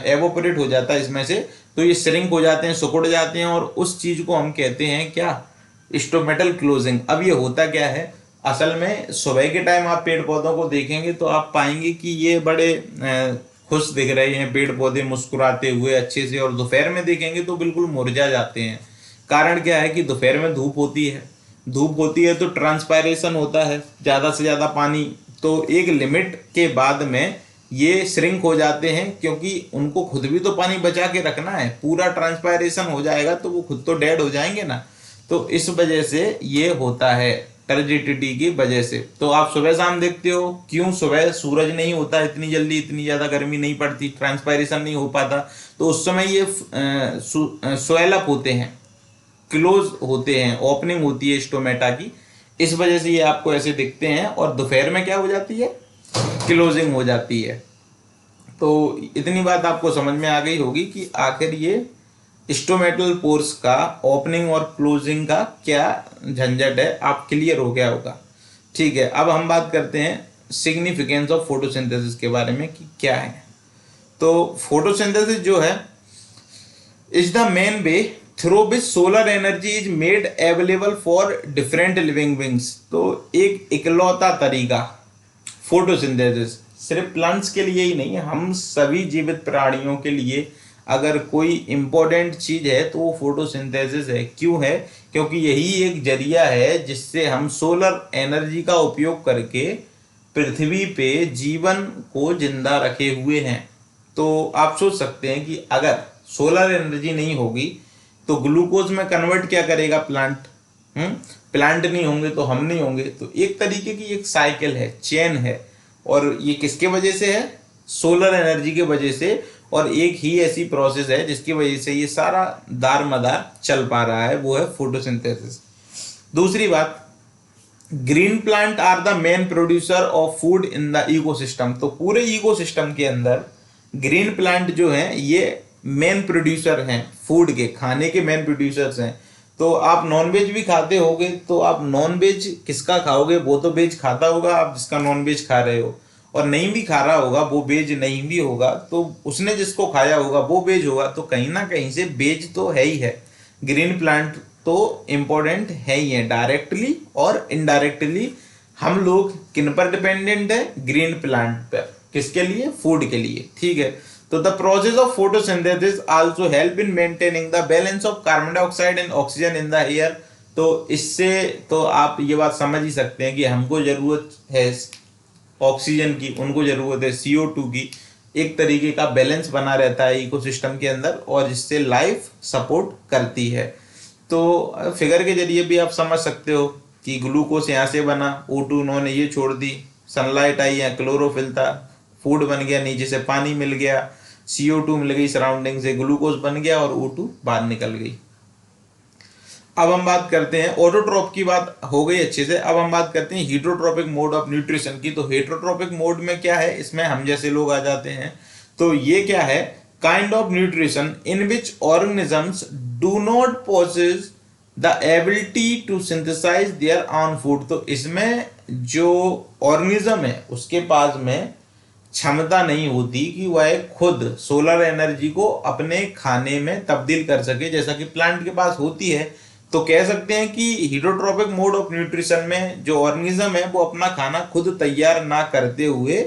एवोपरेट हो जाता है इसमें से, तो ये श्रिंक हो जाते हैं, सुकुड़ जाते हैं, और उस चीज को हम कहते हैं क्या, स्टोमेटल क्लोजिंग। अब ये होता क्या है, असल में सुबह के टाइम आप पेड़ पौधों को देखेंगे तो आप पाएंगे कि ये बड़े खुश दिख रहे हैं पेड़ पौधे, मुस्कुराते हुए अच्छे से, और दोपहर में देखेंगे तो बिल्कुल मुरझा जाते हैं। कारण क्या है कि दोपहर में धूप होती है, धूप होती है तो ट्रांसपायरेशन होता है, ज़्यादा से ज़्यादा पानी, तो एक लिमिट के बाद में ये श्रिंक हो जाते हैं, क्योंकि उनको खुद भी तो पानी बचा के रखना है। पूरा ट्रांसपायरेशन हो जाएगा तो वो खुद तो डेड हो जाएंगे ना। तो इस वजह से ये होता है, टर्जिडिटी की वजह से। तो आप सुबह शाम देखते हो, क्यों सुबह सूरज नहीं होता इतनी जल्दी, इतनी ज़्यादा गर्मी नहीं पड़ती, ट्रांसपायरेशन नहीं हो पाता, तो उस समय ये स्वेल अप होते हैं, क्लोज होते हैं, ओपनिंग होती है स्टोमेटा की, इस वजह से ये आपको ऐसे दिखते हैं। और दोपहर में क्या हो जाती है, क्लोजिंग हो जाती है। तो इतनी बात आपको समझ में आ गई होगी कि आखिर ये स्टोमेटल पोर्स का ओपनिंग और क्लोजिंग का क्या झंझट है, आप क्लियर हो गया होगा। ठीक है, अब हम बात करते हैं सिग्निफिकेंस ऑफ फोटोसिंथेसिस के बारे में कि क्या है। तो फोटोसिंथेसिस जो है is the main way through which solar energy is made available for different living beings. तो एक इकलौता तरीका फोटोसिंथेसिस सिर्फ प्लांट्स के लिए ही नहीं, हम सभी जीवित प्राणियों के लिए अगर कोई इम्पोर्टेंट चीज है तो वो फोटोसिंथेसिस है। क्यों है, क्योंकि यही एक जरिया है जिससे हम सोलर एनर्जी का उपयोग करके पृथ्वी पे जीवन को जिंदा रखे हुए हैं। तो आप सोच सकते हैं कि अगर सोलर एनर्जी नहीं होगी तो ग्लूकोज में कन्वर्ट क्या करेगा प्लांट, प्लांट नहीं होंगे तो हम नहीं होंगे। तो एक तरीके की एक साइकिल है, चेन है, और ये किसके वजह से है, सोलर एनर्जी के वजह से। और एक ही ऐसी प्रोसेस है जिसकी वजह से ये सारा दार मदार चल पा रहा है, वो है फोटोसिंथेसिस। दूसरी बात, green plant are the main producer of food in the ecosystem. तो पूरे इकोसिस्टम के अंदर ग्रीन प्लांट जो हैं ये मेन प्रोड्यूसर हैं, फूड के, खाने के मेन प्रोड्यूसर्स हैं। तो आप नॉनवेज भी खाते होगे, तो आप नॉनवेज किसका खाओगे, वो तो वेज खाता होगा आप जिसका नॉनवेज खा रहे हो, और नहीं भी खा रहा होगा वो वेज नहीं भी होगा, तो उसने जिसको खाया होगा वो वेज होगा। तो कहीं ना कहीं से वेज तो है ही है, ग्रीन प्लांट तो इम्पोर्टेंट है ही है, डायरेक्टली और इनडायरेक्टली। हम लोग किन पर डिपेंडेंट है, ग्रीन प्लांट पर, किसके लिए, फूड के लिए। ठीक है, तो the process of photosynthesis also help in maintaining the balance of carbon dioxide and oxygen in the air. तो इससे तो आप ये बात समझ ही सकते हैं कि हमको जरूरत है ऑक्सीजन की, उनको जरूरत है CO2 की। एक तरीके का बैलेंस बना रहता है इकोसिस्टम के अंदर, और जिससे लाइफ सपोर्ट करती है। तो फिगर के जरिए भी आप समझ सकते हो कि ग्लूकोज यहाँ से बना, O2 उन्होंने ये छोड़ दी, सनलाइट आई है, क्लोरोफिल था, फूड बन गया, नीचे से पानी मिल गया, CO2 मिल गई सराउंडिंग से, ग्लूकोज बन गया और O2 बाहर निकल गई। अब हम बात करते हैं, ऑटोट्रॉप की बात हो गई अच्छे से। अब हम बात करते हैं हीटरोट्रॉपिक मोड ऑफ न्यूट्रिशन की। तो हीटरोट्रॉपिक मोड में क्या है, इसमें हम जैसे लोग आ जाते हैं। तो ये क्या है, kind of nutrition in which organisms do not possess the ability to synthesize their own food. तो इसमें जो ऑर्गेनिज्म है उसके पास में क्षमता नहीं होती कि वह खुद सोलर एनर्जी को अपने खाने में तब्दील कर सके, जैसा कि प्लांट के पास होती है। तो कह सकते हैं कि हीटरोट्रॉपिक मोड ऑफ न्यूट्रिशन में जो ऑर्गेनिज्म है वो अपना खाना खुद तैयार ना करते हुए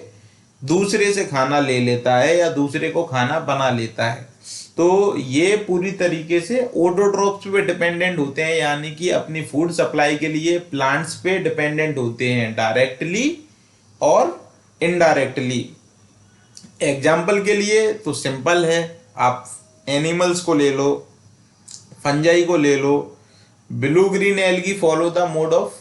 दूसरे से खाना ले लेता है या दूसरे को खाना बना लेता है। तो ये पूरी तरीके से ऑटोट्रॉप्स पे डिपेंडेंट होते हैं, यानी कि अपनी फूड सप्लाई के लिए प्लांट्स पे डिपेंडेंट होते हैं, डायरेक्टली और इनडायरेक्टली। एग्जाम्पल के लिए तो सिंपल है, आप एनिमल्स को ले लो, फंजाई को ले लो। Blue green algae follow the mode of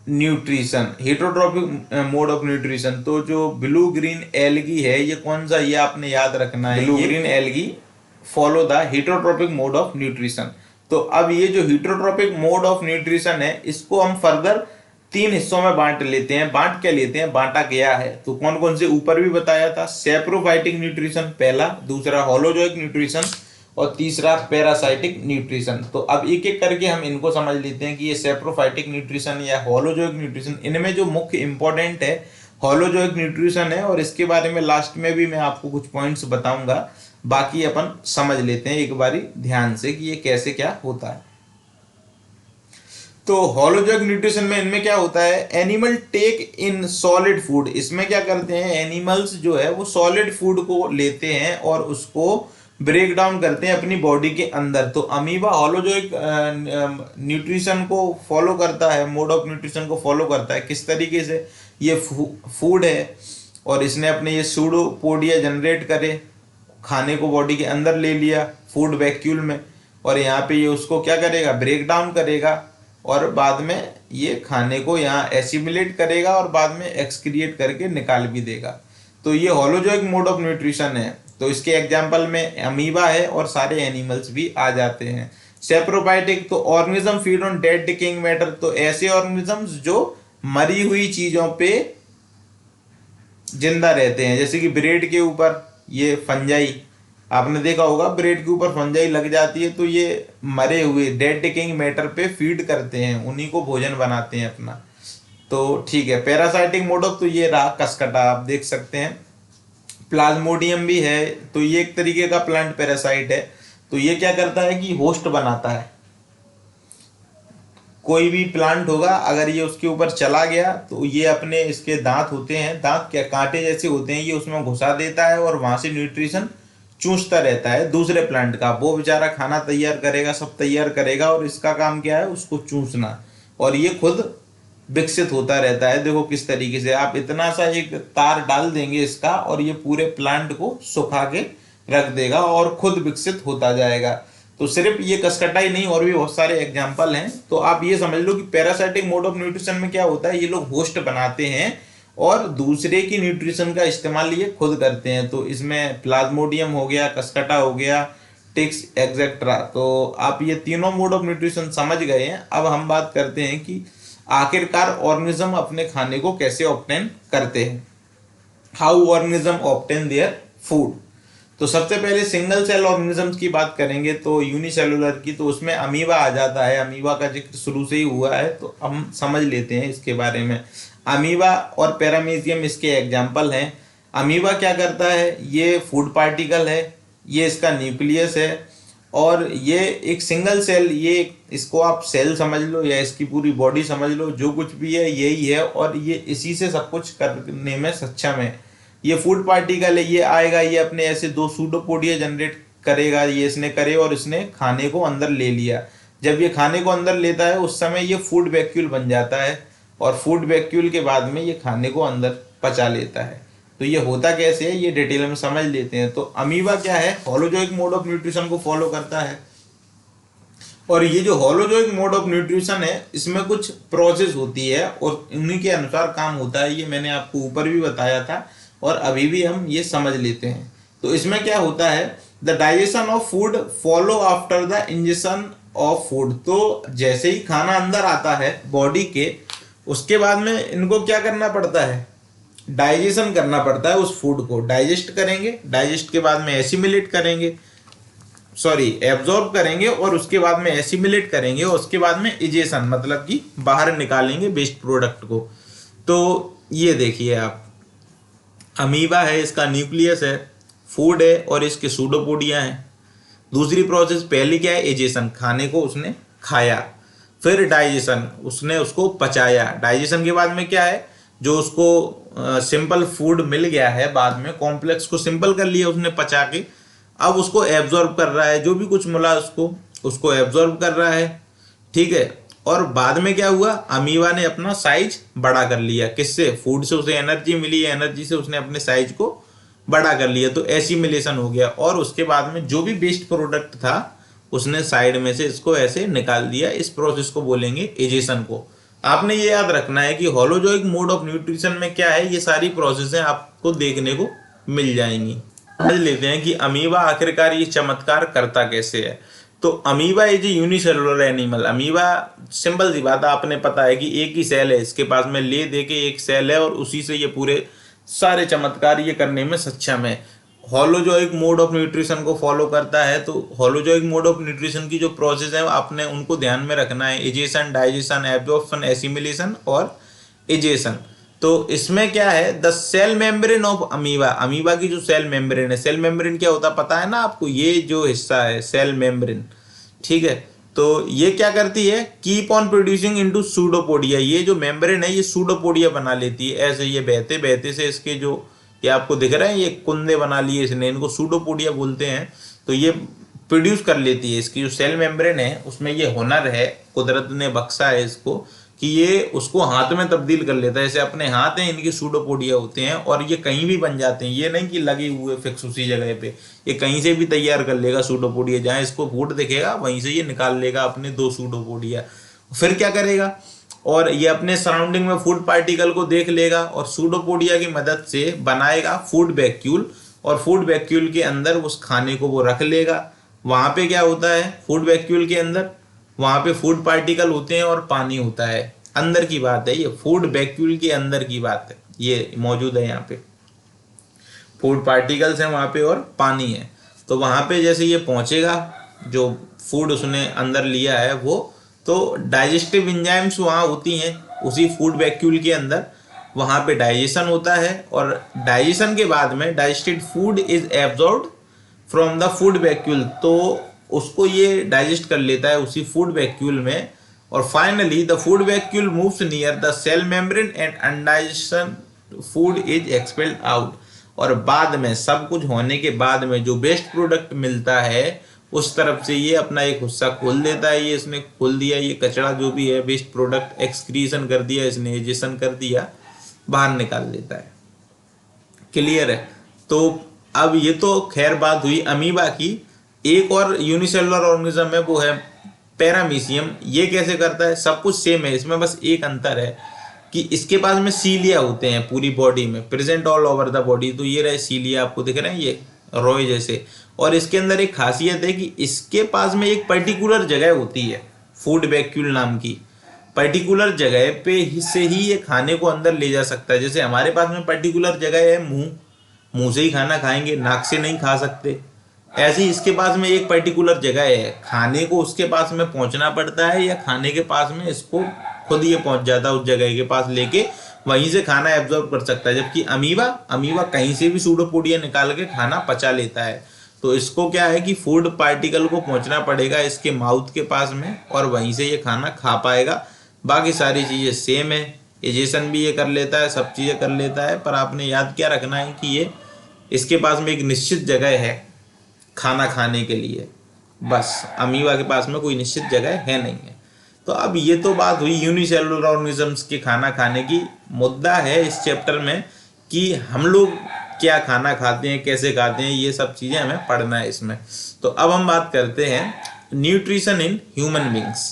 nutrition, heterotrophic mode of nutrition. तो जो ब्लू ग्रीन एल्गी है ये कौन सा, ये आपने याद रखना है, blue green algae follow the heterotrophic mode of nutrition. तो अब ये जो हेटरोट्रॉपिक मोड ऑफ न्यूट्रिशन है इसको हम फर्दर 3 हिस्सों में बांट लेते हैं। बांट क्या लेते हैं, बांटा गया है तो कौन कौन से, ऊपर भी बताया था, सैप्रोफाइटिक न्यूट्रिशन पहला, दूसरा होलोजोइक न्यूट्रिशन और तीसरा पैरासाइटिक न्यूट्रिशन। तो अब एक एक करके हम इनको समझ लेते हैं कि ये सैप्रोफाइटिक न्यूट्रिशन या होलोजोइक न्यूट्रिशन, इनमें जो मुख्य इंपॉर्टेंट है होलोजोइक न्यूट्रिशन है, और इसके बारे में लास्ट में भी मैं आपको कुछ पॉइंट्स बताऊंगा। बाकी अपन समझ लेते हैं एक बारी ध्यान से कि ये कैसे क्या होता है। तो होलोजोइक न्यूट्रिशन में इनमें क्या होता है, animal take in solid food. इसमें क्या करते हैं, एनिमल्स जो है वो सॉलिड फूड को लेते हैं और उसको ब्रेक डाउन करते हैं अपनी बॉडी के अंदर। तो अमीबा होलोजोइक न्यूट्रिशन को फॉलो करता है, मोड ऑफ न्यूट्रिशन को फॉलो करता है। किस तरीके से, ये फूड है और इसने अपने ये सूडोपोडिया जनरेट करे, खाने को बॉडी के अंदर ले लिया फूड वैक्यूल में, और यहाँ पे ये उसको क्या करेगा, ब्रेक डाउन करेगा और बाद में ये खाने को यहाँ एसिमिलेट करेगा और बाद में एक्सक्रिएट करके निकाल भी देगा। तो ये होलोजोइक मोड ऑफ न्यूट्रिशन है। तो इसके एग्जाम्पल में अमीबा है और सारे एनिमल्स भी आ जाते हैं। सेप्रोफाइटिक, तो organism feed on dead decaying matter, तो ऐसे ऑर्गेनिजम्स जो मरी हुई चीजों पे जिंदा रहते हैं, जैसे कि ब्रेड के ऊपर ये फंजाई, आपने देखा होगा ब्रेड के ऊपर फंजाई लग जाती है, तो ये मरे हुए डेड डिकेइंग मैटर पे फीड करते हैं, उन्हीं को भोजन बनाते हैं अपना। तो ठीक है, पैरासाइटिक मोड ऑफ, तो ये रहा कसकटा, आप देख सकते हैं। प्लाज्मोडियम भी है, तो ये एक तरीके का प्लांट पैरासाइट है। तो ये क्या करता है कि होस्ट बनाता है, कोई भी प्लांट होगा अगर ये उसके ऊपर चला गया तो ये अपने, इसके दांत होते हैं, दांत क्या कांटे जैसे होते हैं, ये उसमें घुसा देता है और वहां से न्यूट्रिशन चूसता रहता है दूसरे प्लांट का। वो बेचारा खाना तैयार करेगा, सब तैयार करेगा, और इसका काम क्या है, उसको चूसना, और ये खुद विकसित होता रहता है। देखो किस तरीके से, आप इतना सा एक तार डाल देंगे इसका और ये पूरे प्लांट को सुखा के रख देगा और खुद विकसित होता जाएगा। तो सिर्फ ये कसकटा ही नहीं, और भी बहुत सारे एग्जाम्पल हैं। तो आप ये समझ लो कि पैरासाइटिक मोड ऑफ न्यूट्रिशन में क्या होता है, ये लोग होस्ट बनाते हैं और दूसरे की न्यूट्रिशन का इस्तेमाल ये खुद करते हैं। तो इसमें प्लाज्मोडियम हो गया, कसकटा हो गया, टिक्स एक्सेट्रा। तो आप ये तीनों मोड ऑफ न्यूट्रिशन समझ गए हैं। अब हम बात करते हैं कि आखिरकार ऑर्गेनिज्म अपने खाने को कैसे ऑब्टेन करते हैं, how organism obtain their food. तो सबसे पहले सिंगल सेल ऑर्गेनिजम्स की बात करेंगे, तो यूनिसेलुलर की, तो उसमें अमीबा आ जाता है। अमीबा का जिक्र शुरू से ही हुआ है तो हम समझ लेते हैं इसके बारे में। अमीबा और पैरामीशियम इसके एग्जाम्पल हैं। अमीबा क्या करता है, ये फूड पार्टिकल है, ये इसका न्यूक्लियस है, और ये एक सिंगल सेल, ये इसको आप सेल समझ लो या इसकी पूरी बॉडी समझ लो, जो कुछ भी है यही है, और ये इसी से सब कुछ करने में सक्षम है। ये फूड पार्टिकल है, ये आएगा, ये अपने ऐसे 2 सूडोपोडिया जनरेट करेगा, ये इसने करे और इसने खाने को अंदर ले लिया। जब ये खाने को अंदर लेता है उस समय ये फूड वैक्यूल बन जाता है, और फूड वैक्यूल के बाद में ये खाने को अंदर पचा लेता है। तो ये होता कैसे है, ये डिटेल में समझ लेते हैं। तो अमीबा क्या है, होलोजोइक मोड ऑफ न्यूट्रिशन को फॉलो करता है। और ये जो होलोजोइक मोड ऑफ न्यूट्रिशन है इसमें कुछ प्रोसेस होती है और इन्हीं के अनुसार काम होता है। ये मैंने आपको ऊपर भी बताया था और अभी भी हम ये समझ लेते हैं। तो इसमें क्या होता है, the digestion of food follow after the injection of food. तो जैसे ही खाना अंदर आता है बॉडी के, उसके बाद में इनको क्या करना पड़ता है, डाइजेशन करना पड़ता है। उस फूड को डाइजेस्ट करेंगे, डाइजेस्ट के बाद में एसिमिलेट करेंगे, एब्जॉर्ब करेंगे, और उसके बाद में एसिमिलेट करेंगे, और उसके बाद में इजेशन मतलब कि बाहर निकालेंगे वेस्ट प्रोडक्ट को। तो ये देखिए आप, अमीबा है, इसका न्यूक्लियस है, फूड है और इसके सूडोपोडिया हैं। दूसरी प्रोसेस पहली क्या है, इजेशन, खाने को उसने खाया, फिर डाइजेशन, उसने उसको पचाया। डाइजेशन के बाद में क्या है, जो उसको सिंपल फूड मिल गया है, बाद में कॉम्प्लेक्स को सिंपल कर लिया उसने पचा के, अब उसको एब्जॉर्ब कर रहा है, जो भी कुछ मिला उसको एब्जॉर्ब कर रहा है, ठीक है। और बाद में क्या हुआ, अमीबा ने अपना साइज बड़ा कर लिया, किससे, फूड से उसे एनर्जी मिली, एनर्जी से उसने अपने साइज को बड़ा कर लिया, तो एसिमिलेशन हो गया। और उसके बाद में जो भी वेस्ट प्रोडक्ट था उसने साइड में से इसको ऐसे निकाल दिया। इस प्रोसेस को बोलेंगे एजेशन को। आपने ये याद रखना है कि होलोजोइक मोड ऑफ न्यूट्रिशन में क्या है, ये सारी प्रोसेसें आपको देखने को मिल जाएंगी। समझ लेते हैं कि अमीबा आखिरकार ये चमत्कार करता कैसे है। तो amoeba is a unicellular animal. Amoeba simple सी बात है, आपने पता है कि एक ही सेल है इसके पास में, ले दे के एक सेल है और उसी से ये पूरे सारे चमत्कार ये करने में सक्षम है। होलोजोइक मोड ऑफ न्यूट्रिशन को फॉलो करता है। तो होलोजोइक मोड ऑफ न्यूट्रिशन की जो प्रोसेस है आपने उनको ध्यान में रखना है, एजेशन, डाइजेशन, एब्जॉर्प्शन, एसिमिलेशन और एजेशन। तो इसमें क्या है, the cell membrane of amoeba, amoeba की जो सेल मेम्ब्रेन है, सेल मेम्ब्रेन क्या होता है पता है ना आपको, ये जो हिस्सा है सेल मेम्ब्रेन, ठीक है। तो ये क्या करती है, keep on producing into pseudopodia. ये जो मेम्ब्रेन है ये सूडोपोडिया बना लेती है, ऐसे ये बहते बहते से इसके जो ये आपको दिख रहे हैं ये कुंदे बना लिए इसने, इनको सूडोपोडिया बोलते हैं। तो ये प्रोड्यूस कर लेती है, इसकी जो सेल मेम्ब्रेन है उसमें ये हुनर है, कुदरत ने बख्शा है इसको कि ये उसको हाथ में तब्दील कर लेता है। जैसे अपने हाथ हैं इनकी सूडोपोडिया होते हैं और ये कहीं भी बन जाते हैं, ये नहीं कि लगे हुए फिक्स उसी जगह पे, ये कहीं से भी तैयार कर लेगा सूडोपोडिया, जहाँ इसको फूड दिखेगा वहीं से ये निकाल लेगा अपने 2 सूडोपोडिया। फिर क्या करेगा, और ये अपने सराउंडिंग में फूड पार्टिकल को देख लेगा और सूडोपोडिया की मदद से बनाएगा फूड वैक्यूल, और फूड वैक्यूल के अंदर उस खाने को वो रख लेगा। वहाँ पे क्या होता है फूड वैक्यूल के अंदर, वहाँ पे फूड पार्टिकल होते हैं और पानी होता है, अंदर की बात है, ये फूड वैक्यूल के अंदर की बात है, ये मौजूद है यहाँ पे फूड पार्टिकल्स हैं वहाँ पे और पानी है। तो वहाँ पे जैसे ये पहुँचेगा, जो फूड उसने अंदर लिया है वो, तो डाइजेस्टिव एंजाइम्स वहाँ होती हैं उसी फूड वैक्यूल के अंदर, वहाँ पे डाइजेशन होता है और डाइजेशन के बाद में digested food is absorbed from the food vacuole, तो उसको ये डाइजेस्ट कर लेता है उसी फूड वैक्यूल में। और finally the food vacuole moves near the cell membrane and undigested food is expelled out. और बाद में सब कुछ होने के बाद में जो वेस्ट प्रोडक्ट मिलता है उस तरफ से ये अपना एक हिस्सा खोल देता है, ये इसने खोल दिया, ये कचरा जो भी है वेस्ट प्रोडक्ट एक्सक्रीशन कर दिया इसने, एजेशन कर दिया, बाहर निकाल लेता है। क्लियर है। तो अब ये तो खैर बात हुई अमीबा की। एक और यूनिसेलुलर ऑर्गेनिज्म है वो है पैरामीशियम। ये कैसे करता है, सब कुछ सेम है, इसमें बस एक अंतर है कि इसके पास में सीलिया होते हैं पूरी बॉडी में, present all over the body. तो ये रहे सीलिया, आपको दिख रहे हैं ये रोए जैसे। और इसके अंदर एक खासियत है कि इसके पास में एक पर्टिकुलर जगह होती है फूड वैक्यूल नाम की, पर्टिकुलर जगह पे से ही ये खाने को अंदर ले जा सकता है। जैसे हमारे पास में पर्टिकुलर जगह है मुंह, मुंह से ही खाना खाएंगे, नाक से नहीं खा सकते, ऐसे ही इसके पास में एक पर्टिकुलर जगह है, खाने को उसके पास में पहुंचना पड़ता है या खाने के पास में इसको खुद ये पहुंच जाता है उस जगह के पास, लेके वहीं से खाना एब्जॉर्ब कर सकता है। जबकि अमीबा कहीं से भी सूडोपोडिया निकाल के खाना पचा लेता है। तो इसको क्या है कि फूड पार्टिकल को पहुंचना पड़ेगा इसके माउथ के पास में और वहीं से ये खाना खा पाएगा। बाकी सारी चीज़ें सेम है, एजेशन भी ये कर लेता है, सब चीज़ें कर लेता है, पर आपने याद क्या रखना है कि ये इसके पास में एक निश्चित जगह है खाना खाने के लिए, बस अमीबा के पास में कोई निश्चित जगह है नहीं है। तो अब ये तो बात हुई यूनिसेलुलर ऑर्गेनिजम्स के खाना खाने की। मुद्दा है इस चैप्टर में कि हम लोग क्या खाना खाते हैं, कैसे खाते हैं, ये सब चीज़ें हमें पढ़ना है इसमें। तो अब हम बात करते हैं न्यूट्रिशन इन ह्यूमन बींग्स।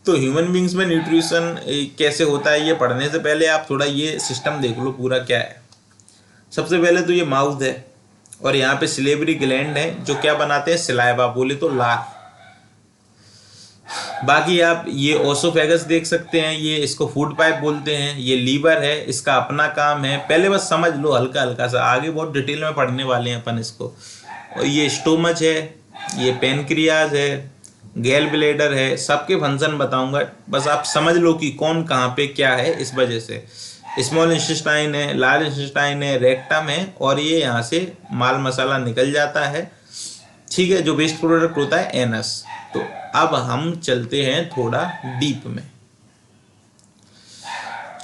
तो ह्यूमन बींग्स में न्यूट्रिशन कैसे होता है ये पढ़ने से पहले आप थोड़ा ये सिस्टम देख लो पूरा क्या है। सबसे पहले तो ये माउथ है और यहाँ पे सिलेवरी ग्लैंड है जो क्या बनाते हैं, सिलाइवा, बोले तो लार। बाकी आप ये ओसोफेगस देख सकते हैं, ये इसको फूड पाइप बोलते हैं। ये लीवर है, इसका अपना काम है, पहले बस समझ लो हल्का हल्का सा, आगे बहुत डिटेल में पढ़ने वाले हैं अपन इसको। और ये स्टोमच है, ये पेनक्रियाज है, गैल ब्लेडर है, सबके फंक्शन बताऊंगा, बस आप समझ लो कि कौन कहाँ पे क्या है। इस वजह से स्मॉल इंटेस्टाइन है, लार्ज इंटेस्टाइन है, रेक्टम है, और ये यहाँ से माल मसाला निकल जाता है, ठीक है, जो वेस्ट प्रोडक्ट होता है एनस। तो अब हम चलते हैं थोड़ा डीप में।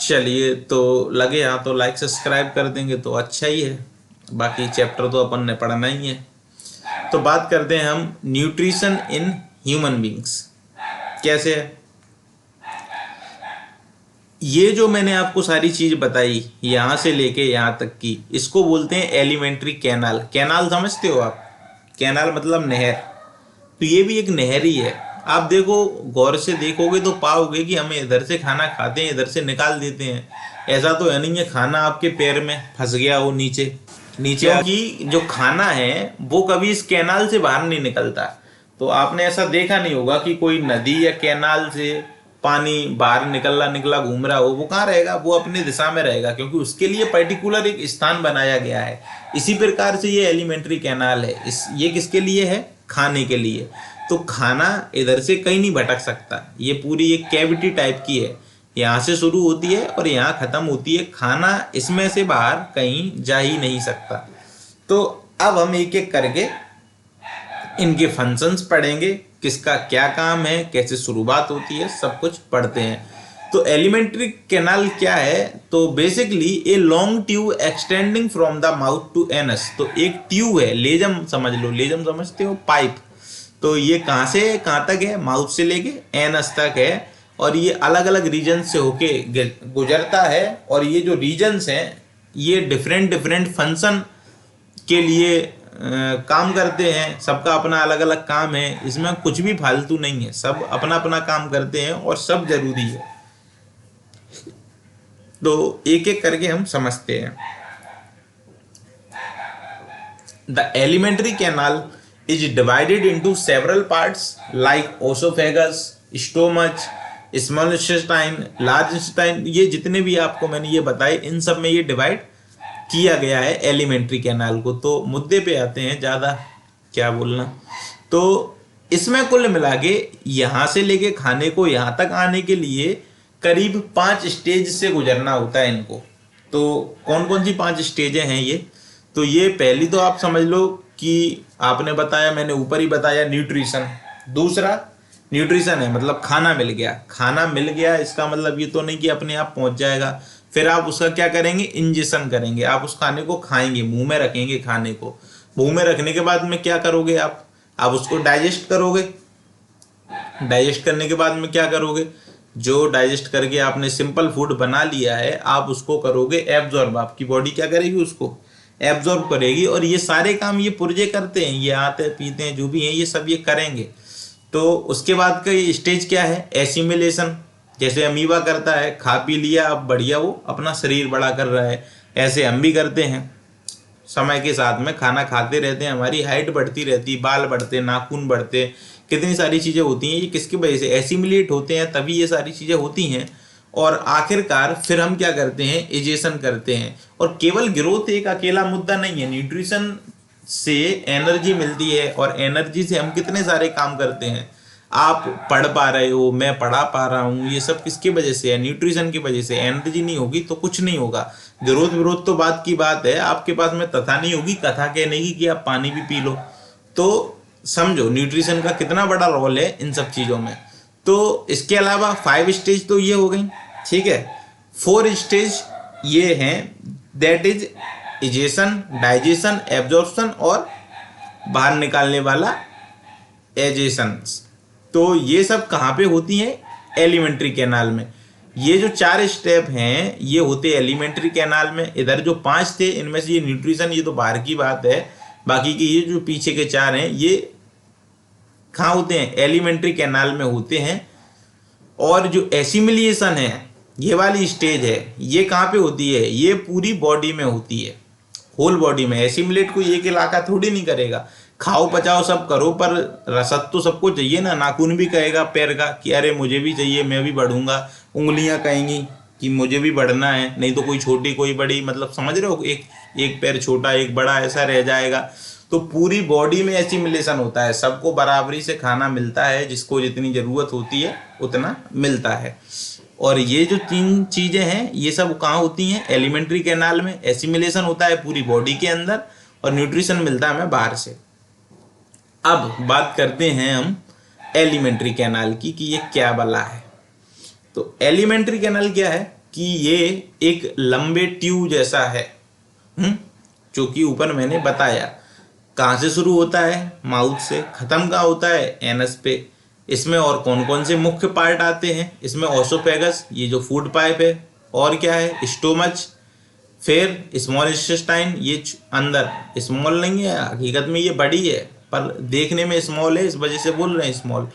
चलिए, तो लगे हाँ तो लाइक सब्सक्राइब कर देंगे तो अच्छा ही है, बाकी चैप्टर तो अपन ने पढ़ना ही है। तो बात करते हैं हम न्यूट्रिशन इन ह्यूमन बींग्स कैसे है। ये जो मैंने आपको सारी चीज बताई यहाँ से लेके यहाँ तक की, इसको बोलते हैं एलिमेंट्री कैनाल। कैनाल समझते हो आप, कैनाल मतलब नहर, तो ये भी एक नहर ही है। आप देखो, गौर से देखोगे तो पाओगे कि हम इधर से खाना खाते हैं, इधर से निकाल देते हैं। ऐसा तो है नहीं है खाना आपके पैर में फंस गया हो नीचे नीचे, क्योंकि जो खाना है वो कभी इस कैनाल से बाहर नहीं निकलता। तो आपने ऐसा देखा नहीं होगा कि कोई नदी या कैनाल से पानी बाहर निकला निकला घूम रहा हो, वो कहाँ रहेगा, वो अपनी दिशा में रहेगा, क्योंकि उसके लिए पर्टिकुलर एक स्थान बनाया गया है। इसी प्रकार से ये एलिमेंट्री कैनाल है, ये किसके लिए है, खाने के लिए। तो खाना इधर से कहीं नहीं भटक सकता, ये पूरी एक कैविटी टाइप की है, यहाँ से शुरू होती है और यहाँ खत्म होती है। खाना इसमें से बाहर कहीं जा ही नहीं सकता। तो अब हम एक एक करके इनके फंक्शंस पढ़ेंगे, किसका क्या काम है, कैसे शुरुआत होती है, सब कुछ पढ़ते हैं। तो एलिमेंट्री कैनाल क्या है, तो basically a long tube extending from the mouth to anus. तो एक ट्यूब है, लेजम समझ लो, लेजम समझते हो, पाइप। तो ये कहाँ से कहाँ तक है, माउथ से लेके एनस तक है, और ये अलग अलग रीजन से होके गुजरता है। और ये जो रीजन्स हैं ये डिफरेंट डिफरेंट फंक्शन के लिए काम करते हैं, सबका अपना अलग अलग काम है, इसमें कुछ भी फालतू नहीं है, सब अपना अपना काम करते हैं और सब जरूरी है। तो एक एक करके हम समझते हैं। The alimentary canal is divided into several parts like oesophagus, stomach, small intestine, large intestine. ये जितने भी आपको मैंने ये बताए, इन सब में ये डिवाइड किया गया है एलिमेंट्री कैनाल को। तो मुद्दे पे आते हैं, ज़्यादा क्या बोलना। तो इसमें कुल मिला के यहाँ से लेके खाने को यहाँ तक आने के लिए करीब 5 स्टेज से गुजरना होता है इनको। तो कौन कौन सी 5 स्टेजें हैं ये, तो ये पहली तो आप समझ लो कि आपने बताया, मैंने ऊपर ही बताया, न्यूट्रिशन। दूसरा न्यूट्रिशन है मतलब खाना मिल गया, खाना मिल गया इसका मतलब ये तो नहीं कि अपने आप पहुंच जाएगा। फिर आप उसका क्या करेंगे, इंजेक्शन करेंगे, आप उस खाने को खाएंगे, मुंह में रखेंगे खाने को। मुंह में रखने के बाद में क्या करोगे आप उसको डाइजेस्ट करोगे। डाइजेस्ट करने के बाद में क्या करोगे, जो डाइजेस्ट करके आपने सिंपल फूड बना लिया है, आप उसको करोगे एब्जॉर्ब। आपकी बॉडी क्या करेगी, उसको एब्जॉर्ब करेगी। और ये सारे काम ये पुर्जे करते हैं, ये आते पीते हैं जो भी हैं, ये सब ये करेंगे। तो उसके बाद का ये स्टेज क्या है, एसिमिलेशन। जैसे अमीबा करता है, खा पी लिया, अब बढ़िया वो अपना शरीर बड़ा कर रहा है, ऐसे हम भी करते हैं। समय के साथ में खाना खाते रहते हैं, हमारी हाइट बढ़ती रहती, बाल बढ़ते, नाखून बढ़ते, कितनी सारी चीज़ें होती हैं। ये किसकी वजह से, एसिमिलेट होते हैं, तभी ये सारी चीज़ें होती हैं। और आखिरकार फिर हम क्या करते हैं, इजेशन करते हैं। और केवल ग्रोथ एक अकेला मुद्दा नहीं है, न्यूट्रिशन से एनर्जी मिलती है, और एनर्जी से हम कितने सारे काम करते हैं। आप पढ़ पा रहे हो, मैं पढ़ा पा रहा हूँ, ये सब किसकी वजह से है, न्यूट्रिशन की वजह से। एनर्जी नहीं होगी तो कुछ नहीं होगा। ग्रोथ विरोध तो बात की बात है, आपके पास में तथा नहीं होगी, कथा कहने की कि आप पानी भी पी लो। तो समझो न्यूट्रिशन का कितना बड़ा रोल है इन सब चीज़ों में। तो इसके अलावा 5 स्टेज तो ये हो गई, ठीक है। 4 स्टेज ये हैं, that is egestion, digestion, absorption और बाहर निकालने वाला एजेशन। तो ये सब कहाँ पे होती हैं, एलिमेंट्री कैनाल में। ये जो 4 स्टेप हैं ये होते हैं एलिमेंट्री कैनाल में। इधर जो 5 थे इनमें से ये न्यूट्रिशन ये तो बाहर की बात है, बाकी के ये जो पीछे के 4 हैं ये कहाँ होते हैं, एलिमेंट्री कैनाल में होते हैं। और जो एसिमिलिएशन है, ये वाली स्टेज है, ये कहाँ पे होती है, ये पूरी बॉडी में होती है, होल बॉडी में। एसिमिलेट कोई एक इलाका थोड़ी नहीं करेगा, खाओ पचाओ सब करो, पर रसद तो सबको चाहिए ना। नाखून भी कहेगा पैर का कि अरे मुझे भी चाहिए, मैं भी बढ़ूंगा। उंगलियां कहेंगी कि मुझे भी बढ़ना है, नहीं तो कोई छोटी कोई बड़ी, मतलब समझ रहे हो, एक पैर छोटा एक बड़ा ऐसा रह जाएगा। तो पूरी बॉडी में एसिमिलेशन होता है, सबको बराबरी से खाना मिलता है, जिसको जितनी ज़रूरत होती है उतना मिलता है। और ये जो 3 चीज़ें हैं ये सब कहाँ होती हैं, एलिमेंट्री कैनाल में। एसिमिलेशन होता है पूरी बॉडी के अंदर और न्यूट्रिशन मिलता है हमें बाहर से। अब बात करते हैं हम एलिमेंट्री कैनाल की कि ये क्या बला है। तो एलिमेंट्री कैनाल क्या है कि ये एक लंबे ट्यूब जैसा है, जो कि ऊपर मैंने बताया। कहाँ से शुरू होता है, माउथ से, खत्म कहाँ होता है, एनस पे। इसमें और कौन कौन से मुख्य पार्ट आते हैं, इसमें ओसोफेगस, ये जो फूड पाइप है, और क्या है, स्टोमच, फिर स्मॉल इंटेस्टाइन, ये अंदर स्मॉल नहीं है, हकीकत में ये बड़ी है, पर देखने में स्मॉल है, इस वजह से बोल रहे हैं स्मॉल।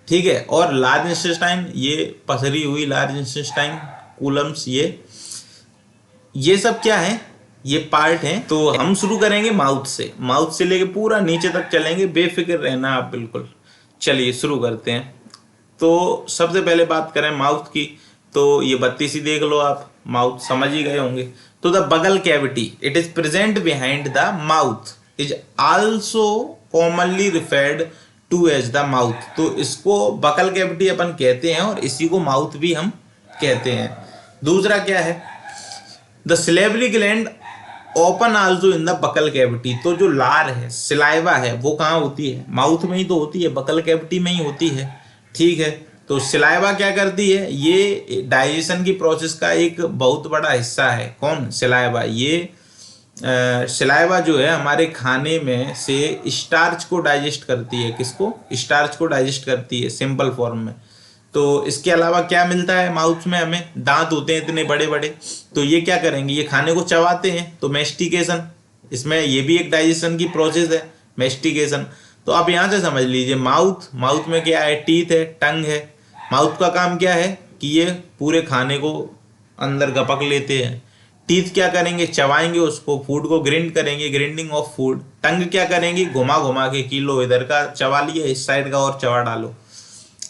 ठीक है। और लार्ज इंटेस्टाइन, ये पसरी हुई लार्ज इंटेस्टाइन, कूलम्स, ये सब क्या है, ये पार्ट हैं। तो हम शुरू करेंगे माउथ से, माउथ से लेके पूरा नीचे तक चलेंगे, बेफिक्र रहना आप बिल्कुल। चलिए शुरू करते हैं। तो सबसे पहले बात करें माउथ की, तो ये बत्ती सी देख लो आप, माउथ समझ ही गए होंगे। तो the buccal cavity, it is present behind the mouth, is also commonly referred to as the mouth. तो इसको बकल कैविटी अपन कहते हैं और इसी को माउथ भी हम कहते हैं। दूसरा क्या है, the salivary gland open also in the buccal cavity. तो जो लार है, सिलाइवा है, वो कहाँ होती है, माउथ में ही तो होती है, बकल कैविटी में ही होती है, ठीक है। तो सिलाइवा क्या करती है, ये डाइजेशन की प्रोसेस का एक बहुत बड़ा हिस्सा है। कौन, सिलाइवा। ये सिलाइवा जो है हमारे खाने में से स्टार्च को डाइजेस्ट करती है। किसको, स्टार्च को डाइजेस्ट करती है सिंपल फॉर्म में। तो इसके अलावा क्या मिलता है माउथ में, हमें दांत होते हैं इतने बड़े बड़े, तो ये क्या करेंगे, ये खाने को चबाते हैं, तो मेस्टिकेशन, इसमें ये भी एक डाइजेशन की प्रोसेस है, मेस्टिकेशन। तो आप यहाँ से समझ लीजिए, माउथ में क्या है, टीथ है, टंग है। माउथ का काम क्या है कि ये पूरे खाने को अंदर गपक लेते हैं। टीथ क्या करेंगे, चबाएंगे उसको, फूड को ग्रिंड करेंगे, ग्रिंडिंग ऑफ फूड। टंग क्या करेंगे, घुमा घुमा के, किलो इधर का चबा लिया, इस साइड का और चबा डालो।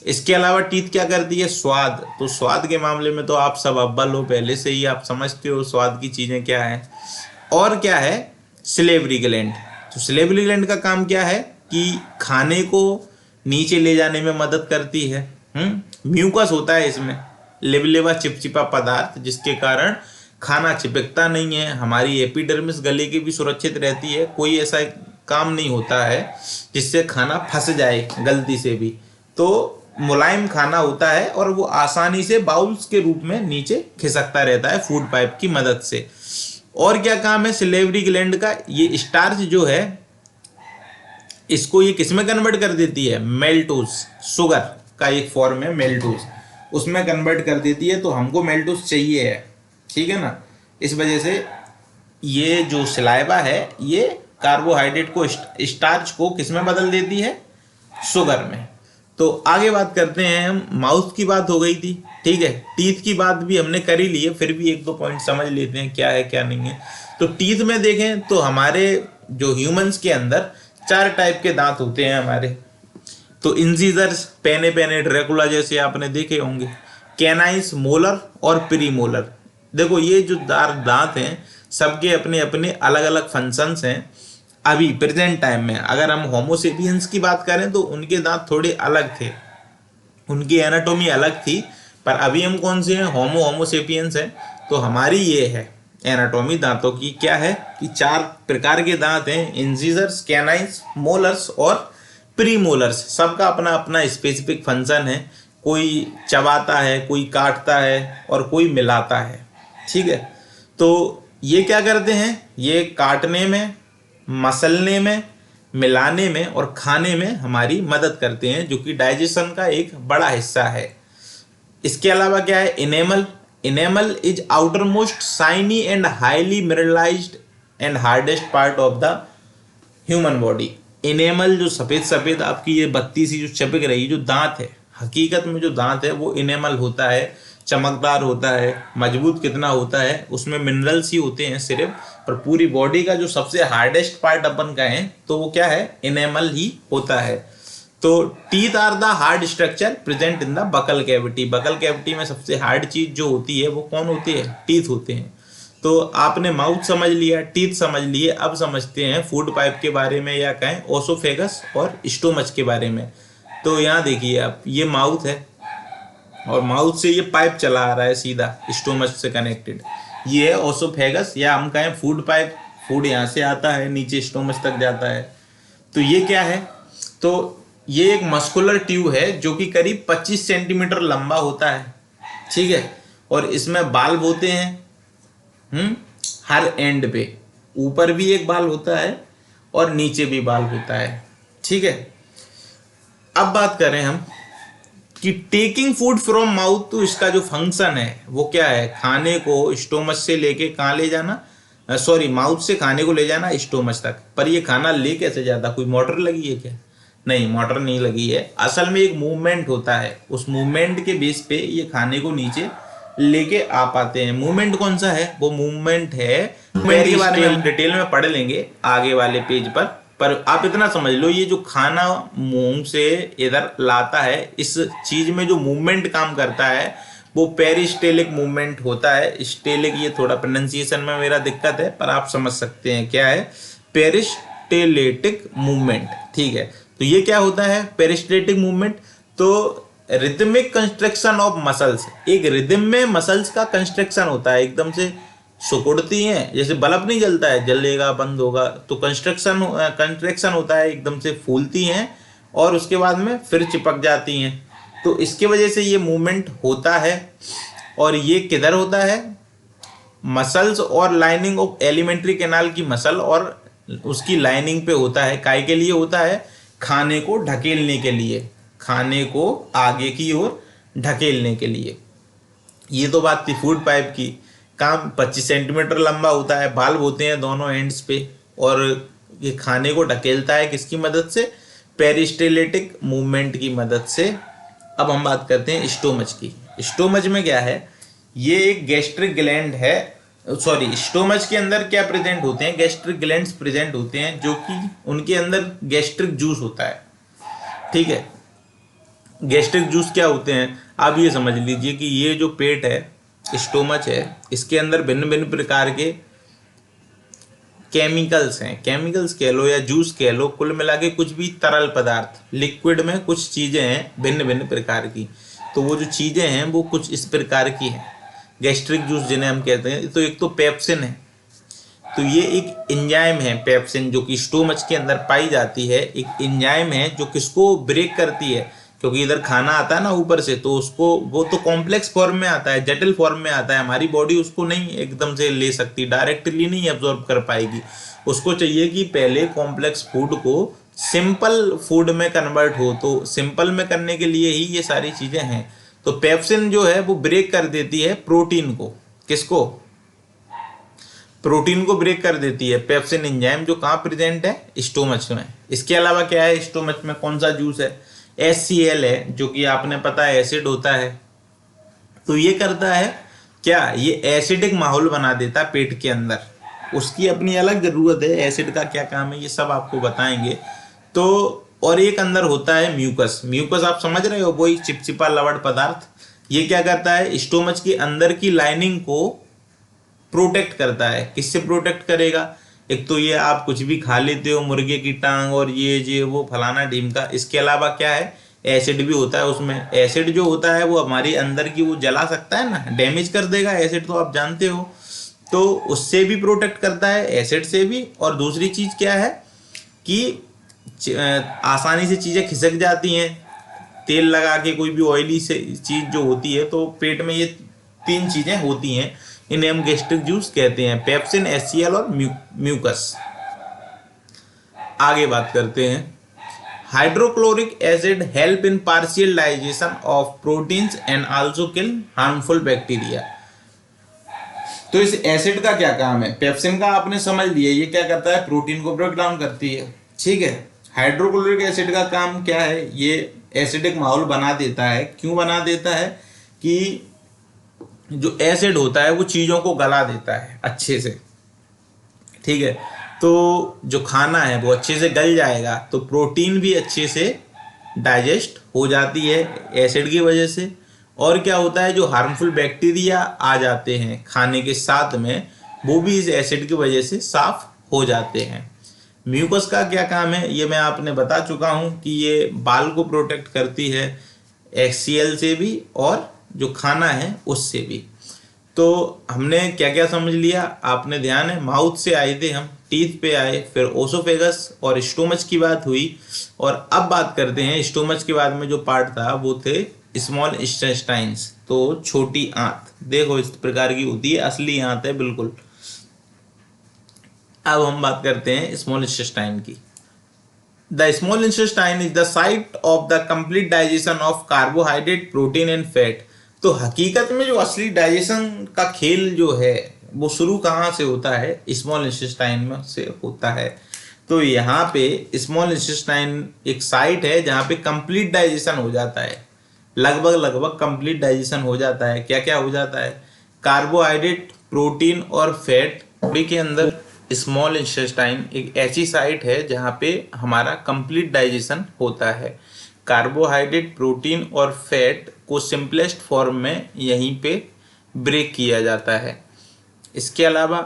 इसके अलावा टीथ क्या करती है, स्वाद। तो स्वाद के मामले में तो आप सब अव्वल हो, पहले से ही आप समझते हो स्वाद की चीजें क्या है। और क्या है, सिलेवरी ग्लैंड। तो सिलेवरी ग्लैंड का काम क्या है कि खाने को नीचे ले जाने में मदद करती है। म्यूकस होता है इसमें, लिबलिबा, चिपचिपा पदार्थ, जिसके कारण खाना चिपकता नहीं है। हमारी एपिडर्मिस गले की भी सुरक्षित रहती है, कोई ऐसा काम नहीं होता है जिससे खाना फंस जाए गलती से भी। तो मुलायम खाना होता है और वो आसानी से बाउल्स के रूप में नीचे खिसकता रहता है फूड पाइप की मदद से। और क्या काम है सिलेवरी ग्लैंड का, ये स्टार्च जो है इसको ये किस में कन्वर्ट कर देती है, मेल्टोज, शुगर का एक फॉर्म है मेल्टोज, उसमें कन्वर्ट कर देती है। तो हमको मेल्टोज चाहिए है, ठीक है ना। इस वजह से ये जो सिलाइवा है ये कार्बोहाइड्रेट को, स्टार्च को किस में बदल देती है, शुगर में। तो आगे बात करते हैं हम, माउथ की बात हो गई थी, ठीक है। टीथ की बात भी हमने कर ही ली है, फिर भी एक दो पॉइंट समझ लेते हैं क्या है क्या नहीं है। तो टीथ में देखें तो हमारे जो ह्यूमंस के अंदर 4 टाइप के दांत होते हैं हमारे। तो इंसिजर्स, पेने पेने, ड्रैकुला जैसे आपने देखे होंगे, कैनाइंस, मोलर और प्रीमोलर। देखो ये जो दांत हैं सबके अपने अपने अलग अलग फंक्शंस हैं। अभी प्रेजेंट टाइम में अगर हम होमोसेपियंस की बात करें तो उनके दांत थोड़े अलग थे, उनकी एनाटॉमी अलग थी। पर अभी हम कौन से हैं, होमोसेपियंस हैं। तो हमारी ये है एनाटॉमी दांतों की, क्या है कि 4 प्रकार के दांत हैं, इंसिजर्स, कैनाइंस, मोलर्स और प्रीमोलर्स। सबका अपना अपना स्पेसिफिक फंक्शन है, कोई चबाता है, कोई काटता है और कोई मिलाता है, ठीक है। तो ये क्या करते हैं, ये काटने में, मसलने में, मिलाने में और खाने में हमारी मदद करते हैं, जो कि डाइजेशन का एक बड़ा हिस्सा है। इसके अलावा क्या है, enamel is outermost shiny and highly mineralised and hardest part of the human body. Enamel जो सफ़ेद सफ़ेद आपकी ये बत्ती सी जो चपक रही जो दांत है, हकीकत में जो दांत है वो इनेमल होता है, चमकदार होता है। मजबूत कितना होता है, उसमें मिनरल्स ही होते हैं सिर्फ, पर पूरी बॉडी का जो सबसे हार्डेस्ट पार्ट अपन का है तो वो क्या है, इनेमल ही होता है। तो teeth are the hard structure present in the buccal cavity. Buccal cavity में सबसे हार्ड चीज जो होती है वो कौन होती है, टीथ होते हैं। तो आपने माउथ समझ लिया, टीथ समझ लिए, अब समझते हैं फूड पाइप के बारे में, या कहें ओसोफेगस और स्टोमच के बारे में। तो यहाँ देखिए आप, ये माउथ है और माउथ से ये पाइप चला आ रहा है सीधा स्टोमच से कनेक्टेड, ये है ओसोफेगस, या हम कहें फूड पाइप। फूड यहाँ से आता है नीचे स्टोमच तक जाता है। तो ये क्या है, तो ये एक मस्कुलर ट्यूब है जो कि करीब 25 सेंटीमीटर लंबा होता है, ठीक है। और इसमें बाल्ब होते हैं हर एंड पे, ऊपर भी एक बाल्ब होता है और नीचे भी बाल्ब होता है, ठीक है। अब बात करें हम कि टेकिंग फूड फ्रॉम माउथ, तो इसका जो फंक्शन है वो क्या है, खाने को स्टोमच से लेके कहाँ ले जाना, माउथ से खाने को ले जाना स्टोमच तक। पर ये खाना ले कैसे जाता, कोई मोटर लगी है क्या, नहीं, मोटर नहीं लगी है, असल में एक मूवमेंट होता है, उस मूवमेंट के बेस पे ये खाने को नीचे लेके आ पाते हैं। मूवमेंट कौन सा है? वो मूवमेंट है, मूवमेंट के बारे में हम डिटेल में पढ़ लेंगे आगे वाले पेज पर आप इतना समझ लो, ये जो खाना मुंह से इधर लाता है, इस चीज में जो मूवमेंट काम करता है वो पेरिस्टेलिक मूवमेंट होता है। स्टेलिक, ये थोड़ा प्रोनाउंसिएशन में मेरा दिक्कत है, पर आप समझ सकते हैं क्या है पेरिस्टेलेटिक मूवमेंट। ठीक है, तो ये क्या होता है पेरिस्टेलेटिक मूवमेंट? तो रिदमिक कंस्ट्रक्शन ऑफ मसल्स, एक रिदम में मसल्स का कंस्ट्रक्शन होता है, एकदम से सिकुड़ती हैं, जैसे बल्ब नहीं जलता है, जलेगा बंद होगा, तो कंस्ट्रक्शन होता है, एकदम से फूलती हैं और उसके बाद में फिर चिपक जाती हैं। तो इसके वजह से ये मूवमेंट होता है। और ये किधर होता है? मसल्स और लाइनिंग ऑफ एलिमेंट्री कैनाल की मसल और उसकी लाइनिंग पे होता है। काय के लिए होता है? खाने को ढकेलने के लिए, खाने को आगे की ओर ढकेलने के लिए। ये तो बात थी फूड पाइप की। काम 25 सेंटीमीटर लंबा होता है, बाल्ब होते हैं दोनों एंड्स पे, और ये खाने को ढकेलता है किसकी मदद से? पेरिस्टेलेटिक मूवमेंट की मदद से। अब हम बात करते हैं स्टोमच की। स्टोमच में क्या है? ये एक गैस्ट्रिक ग्लैंड है, सॉरी, स्टोमच के अंदर क्या प्रेजेंट होते हैं? गैस्ट्रिक ग्लैंड्स प्रेजेंट होते हैं, जो कि उनके अंदर गैस्ट्रिक जूस होता है। ठीक है, गैस्ट्रिक जूस क्या होते हैं आप ये समझ लीजिए कि ये जो पेट है, स्टोमच है, इसके अंदर भिन्न भिन्न प्रकार के केमिकल्स हैं, केमिकल्स कह लो या जूस कह लो, कुल मिला के कुछ भी तरल पदार्थ, लिक्विड में कुछ चीज़ें हैं भिन्न भिन्न प्रकार की। तो वो जो चीज़ें हैं वो कुछ इस प्रकार की हैं, गैस्ट्रिक जूस जिन्हें हम कहते हैं। तो एक तो पेप्सिन है, तो ये एक एंजाइम है पेप्सिन, जो कि स्टोमच के अंदर पाई जाती है। एक एंजाइम है जो किसको ब्रेक करती है, क्योंकि इधर खाना आता है ना ऊपर से, तो उसको, वो तो कॉम्प्लेक्स फॉर्म में आता है, जटिल फॉर्म में आता है, हमारी बॉडी उसको नहीं एकदम से ले सकती, डायरेक्टली नहीं एब्जॉर्ब कर पाएगी। उसको चाहिए कि पहले कॉम्प्लेक्स फूड को सिंपल फूड में कन्वर्ट हो, तो सिंपल में करने के लिए ही ये सारी चीज़ें हैं। तो पेप्सिन जो है वो ब्रेक कर देती है प्रोटीन को। किसको? प्रोटीन को ब्रेक कर देती है पेप्सिन एंजाइम, जो कहाँ प्रेजेंट है? स्टोमच में। इसके अलावा क्या है स्टोमच में? कौन सा जूस है? HCl है, जो कि आपने पता है एसिड होता है। तो ये करता है क्या? ये एसिडिक माहौल बना देता है पेट के अंदर, उसकी अपनी अलग जरूरत है, एसिड का क्या काम है ये सब आपको बताएंगे। तो और एक अंदर होता है म्यूकस। म्यूकस आप समझ रहे हो, वही चिपचिपा लवड़ पदार्थ। ये क्या करता है? स्टोमच के अंदर की लाइनिंग को प्रोटेक्ट करता है। किससे प्रोटेक्ट करेगा? एक तो ये आप कुछ भी खा लेते हो, मुर्गे की टांग और ये वो फलाना ढीमका। इसके अलावा क्या है? एसिड भी होता है उसमें। एसिड जो होता है वो हमारे अंदर की वो जला सकता है ना, डैमेज कर देगा एसिड, तो आप जानते हो। तो उससे भी प्रोटेक्ट करता है, एसिड से भी। और दूसरी चीज़ क्या है कि आसानी से चीज़ें खिसक जाती हैं, तेल लगा के कोई भी ऑयली से चीज़ जो होती है, तो पेट में ये 3 चीज़ें होती हैं, इन्हें हम गैस्ट्रिक जूस कहते हैं, पेप्सिन, HCl और म्यूकस। आगे बात करते हैं। Hydrochloric acid help in partial digestion of proteins and also kill harmful bacteria. तो इस एसिड का क्या काम है? पेप्सिन का आपने समझ लिया, ये क्या करता है? प्रोटीन को ब्रेक डाउन करती है। ठीक है, हाइड्रोक्लोरिक एसिड का काम क्या है? ये एसिडिक माहौल बना देता है। क्यों बना देता है? कि जो एसिड होता है वो चीज़ों को गला देता है अच्छे से। ठीक है, तो जो खाना है वो अच्छे से गल जाएगा, तो प्रोटीन भी अच्छे से डाइजेस्ट हो जाती है एसिड की वजह से। और क्या होता है? जो हार्मफुल बैक्टीरिया आ जाते हैं खाने के साथ में, वो भी इस एसिड की वजह से साफ हो जाते हैं। म्यूकस का क्या काम है ये मैं आपने बता चुका हूँ कि ये बाल को प्रोटेक्ट करती है HCl से भी और जो खाना है उससे भी। तो हमने क्या क्या समझ लिया? आपने ध्यान है, माउथ से आए थे हम, टीथ पे आए, फिर ओसोफेगस और स्टोमच की बात हुई। और अब बात करते हैं स्टोमच के बाद में जो पार्ट था वो थे स्मॉल इंटेस्टाइन्स, तो छोटी आंत। देखो इस प्रकार की होती है, असली आंत है बिल्कुल। अब हम बात करते हैं स्मॉल इंटेस्टाइन की। The small intestine is the site of the complete digestion of carbohydrate, protein and fat. तो हकीकत में जो असली डाइजेशन का खेल जो है वो शुरू कहाँ से होता है? स्मॉल इंटेस्टाइन में से होता है। तो यहाँ पे स्मॉल इंटेस्टाइन एक साइट है जहाँ पे कंप्लीट डाइजेशन हो जाता है, लगभग कंप्लीट डाइजेशन हो जाता है। क्या क्या हो जाता है? कार्बोहाइड्रेट, प्रोटीन और फैट। बॉडी के अंदर स्मॉल इंटेस्टाइन एक ऐसी साइट है जहाँ पे हमारा कंप्लीट डाइजेशन होता है। कार्बोहाइड्रेट, प्रोटीन और फैट को सिंपलेस्ट फॉर्म में यहीं पे ब्रेक किया जाता है। इसके अलावा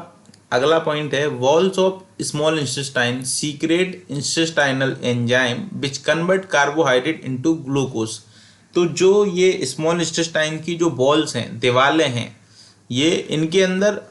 अगला पॉइंट है walls of small intestine secret intestinal enzyme which convert carbohydrate into glucose. तो जो ये स्मॉल इंटेस्टाइन की जो वॉल्स हैं, दीवारें हैं, ये इनके अंदर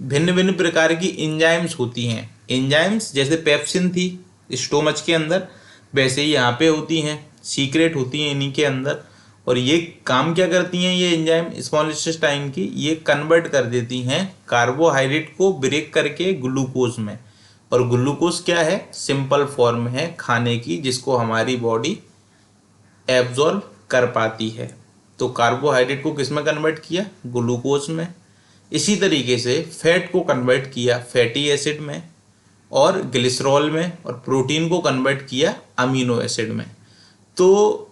भिन्न भिन्न प्रकार की एंजाइम्स होती हैं। एंजाइम्स जैसे पेप्सिन थी स्टोमच के अंदर, वैसे ही यहाँ पे होती हैं, सीक्रेट होती हैं इन्हीं के अंदर। और ये काम क्या करती हैं ये एंजाइम स्मॉल इंटेस्टाइन की? ये कन्वर्ट कर देती हैं कार्बोहाइड्रेट को ब्रेक करके ग्लूकोज में। और ग्लूकोज क्या है? सिंपल फॉर्म है खाने की, जिसको हमारी बॉडी एब्जॉर्ब कर पाती है। तो कार्बोहाइड्रेट को किस में कन्वर्ट किया? ग्लूकोज में। इसी तरीके से फैट को कन्वर्ट किया फैटी एसिड में और ग्लिसरॉल में, और प्रोटीन को कन्वर्ट किया अमीनो एसिड में। तो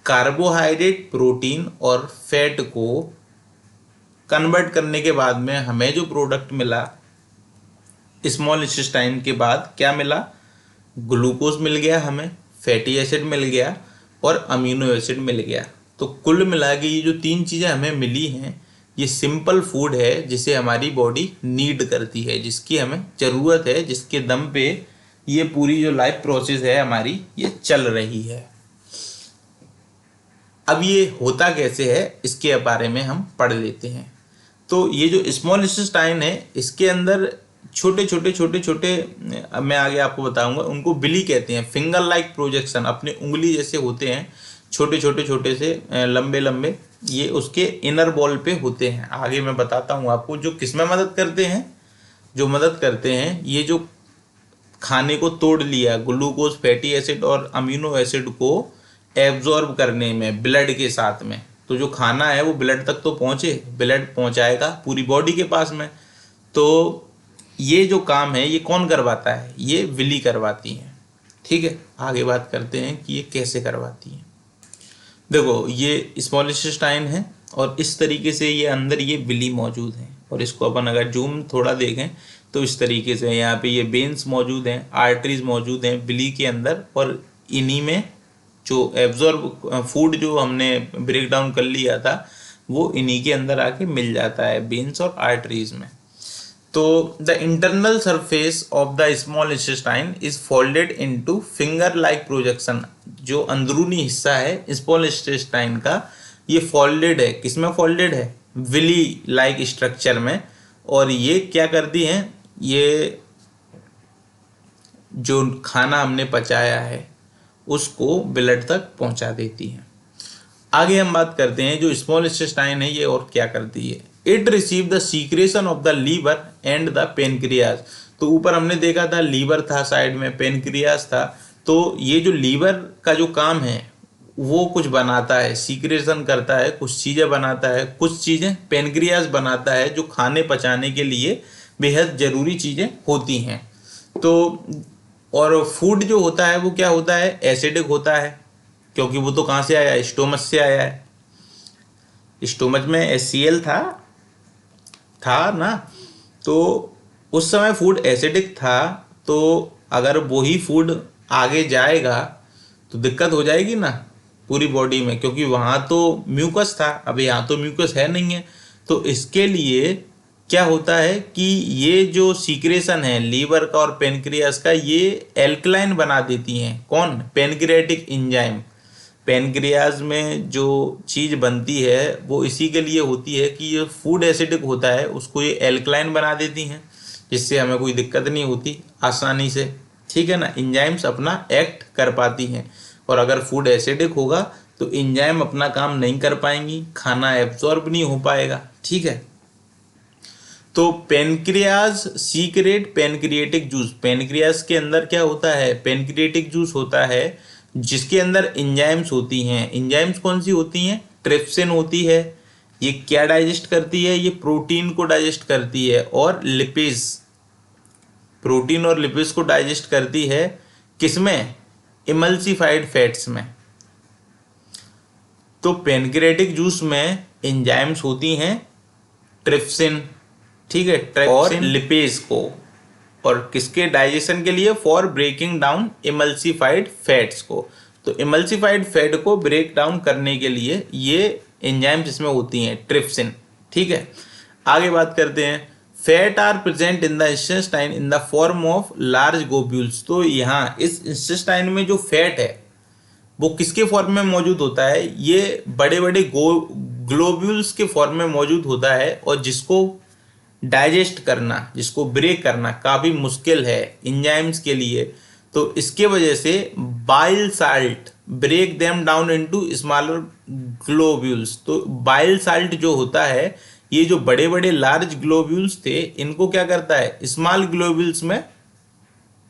कार्बोहाइड्रेट, प्रोटीन और फैट को कन्वर्ट करने के बाद में हमें जो प्रोडक्ट मिला स्मॉल इंटेस्टाइन के बाद, क्या मिला? ग्लूकोज मिल गया हमें, फैटी एसिड मिल गया और अमीनो एसिड मिल गया। तो कुल मिला के ये जो तीन चीज़ें हमें मिली हैं, ये सिंपल फूड है जिसे हमारी बॉडी नीड करती है, जिसकी हमें ज़रूरत है, जिसके दम पे ये पूरी जो लाइफ प्रोसेस है हमारी ये चल रही है। अब ये होता कैसे है इसके बारे में हम पढ़ लेते हैं। तो ये जो स्मॉल इंटेस्टाइन है इसके अंदर छोटे छोटे अब मैं आगे आपको बताऊंगा, उनको बिली कहते हैं। फिंगर लाइक प्रोजेक्शन, अपने उंगली जैसे होते हैं, छोटे से लंबे लंबे, ये उसके इनर वॉल पे होते हैं। आगे मैं बताता हूँ आपको जो किसमें मदद करते हैं। जो मदद करते हैं ये जो खाने को तोड़ लिया, ग्लूकोज, फैटी एसिड और अमीनो एसिड को एब्जॉर्ब करने में ब्लड के साथ में। तो जो खाना है वो ब्लड तक तो पहुँचे, ब्लड पहुँचाएगा पूरी बॉडी के पास में। तो ये जो काम है ये कौन करवाता है? ये विली करवाती हैं। ठीक है, आगे बात करते हैं कि ये कैसे करवाती हैं। देखो ये स्मॉल इंटेस्टाइन है और इस तरीके से ये अंदर ये विली मौजूद है। और इसको अपन अगर जूम थोड़ा देखें तो इस तरीके से यहाँ पे ये वेन्स मौजूद हैं, आर्टरीज मौजूद हैं विली के अंदर। और इन्हीं में जो एब्जॉर्ब फूड जो हमने ब्रेक डाउन कर लिया था वो इन्हीं के अंदर आके मिल जाता है, वेन्स और आर्टरीज में। तो the internal surface of the small intestine is folded into finger like projection. जो अंदरूनी हिस्सा है स्मॉल इंटेस्टाइन का ये फोल्डेड है। किसमें फोल्डेड है? विली लाइक स्ट्रक्चर में। और ये क्या करती हैं? ये जो खाना हमने पचाया है उसको ब्लड तक पहुंचा देती हैं। आगे हम बात करते हैं जो स्मॉल इंटेस्टाइन है ये और क्या करती है। It receive the secretion of the liver and the pancreas. तो ऊपर हमने देखा था लीवर था साइड में, पेनक्रियाज था। तो ये जो लीवर का जो काम है वो कुछ बनाता है, सीक्रेशन करता है, कुछ चीज़ें बनाता है, कुछ चीज़ें पेनक्रियाज बनाता है जो खाने पचाने के लिए बेहद ज़रूरी चीज़ें होती हैं। तो और फूड जो होता है वो क्या होता है? एसिडिक होता है, क्योंकि वो तो कहाँ से आया है? स्टोमच से आया है। स्टोमच में HCl था ना। तो उस समय फूड एसिडिक था, तो अगर वही फूड आगे जाएगा तो दिक्कत हो जाएगी ना पूरी बॉडी में, क्योंकि वहाँ तो म्यूकस था, अब यहाँ तो म्यूकस है नहीं है। तो इसके लिए क्या होता है कि ये जो सीक्रेशन है लीवर का और पेनक्रियास का, ये एल्कलाइन बना देती हैं। कौन? Pancreatic enzyme. पेनक्रियाज में जो चीज़ बनती है वो इसी के लिए होती है कि ये फूड एसिडिक होता है, उसको ये एल्कलाइन बना देती हैं, जिससे हमें कोई दिक्कत नहीं होती आसानी से। ठीक है ना, एंजाइम्स अपना एक्ट कर पाती हैं। और अगर फूड एसिडिक होगा तो एंजाइम अपना काम नहीं कर पाएंगी, खाना एब्जॉर्ब नहीं हो पाएगा। ठीक है, तो pancreas secret pancreatic juice. Pancreas के अंदर क्या होता है? पेनक्रिएटिक जूस होता है जिसके अंदर एंजाइम्स होती हैं। एंजाइम्स कौन सी होती हैं? ट्रिप्सिन होती है। ये क्या डाइजेस्ट करती है? ये प्रोटीन को डाइजेस्ट करती है और लिपिड्स, प्रोटीन और लिपिड्स को डाइजेस्ट करती है किसमें? इमल्सिफाइड फैट्स में। तो पैनक्रियाटिक जूस में एंजाइम्स होती हैं ट्रिप्सिन, ठीक है, और लिपेज को, और किसके डाइजेशन के लिए? For breaking down emulsified fats को। तो इमल्सिफाइड फैट को ब्रेक डाउन करने के लिए ये एंजाइम्स इसमें होती हैं ट्रिप्सिन, ठीक है। आगे बात करते हैं, fat are present in the intestine in the form of large globules. तो यहाँ इस इंटेस्टाइन में जो फैट है वो किसके फॉर्म में मौजूद होता है? ये बड़े बड़े ग्लोब्यूल्स के फॉर्म में मौजूद होता है, और जिसको डाइजेस्ट करना, जिसको ब्रेक करना काफ़ी मुश्किल है एंजाइम्स के लिए। तो इसके वजह से bile salt break them down into smaller globules. तो बाइल साल्ट जो होता है, ये जो बड़े बड़े लार्ज ग्लोब्यूल्स थे, इनको क्या करता है? स्मॉल ग्लोब्यूल्स में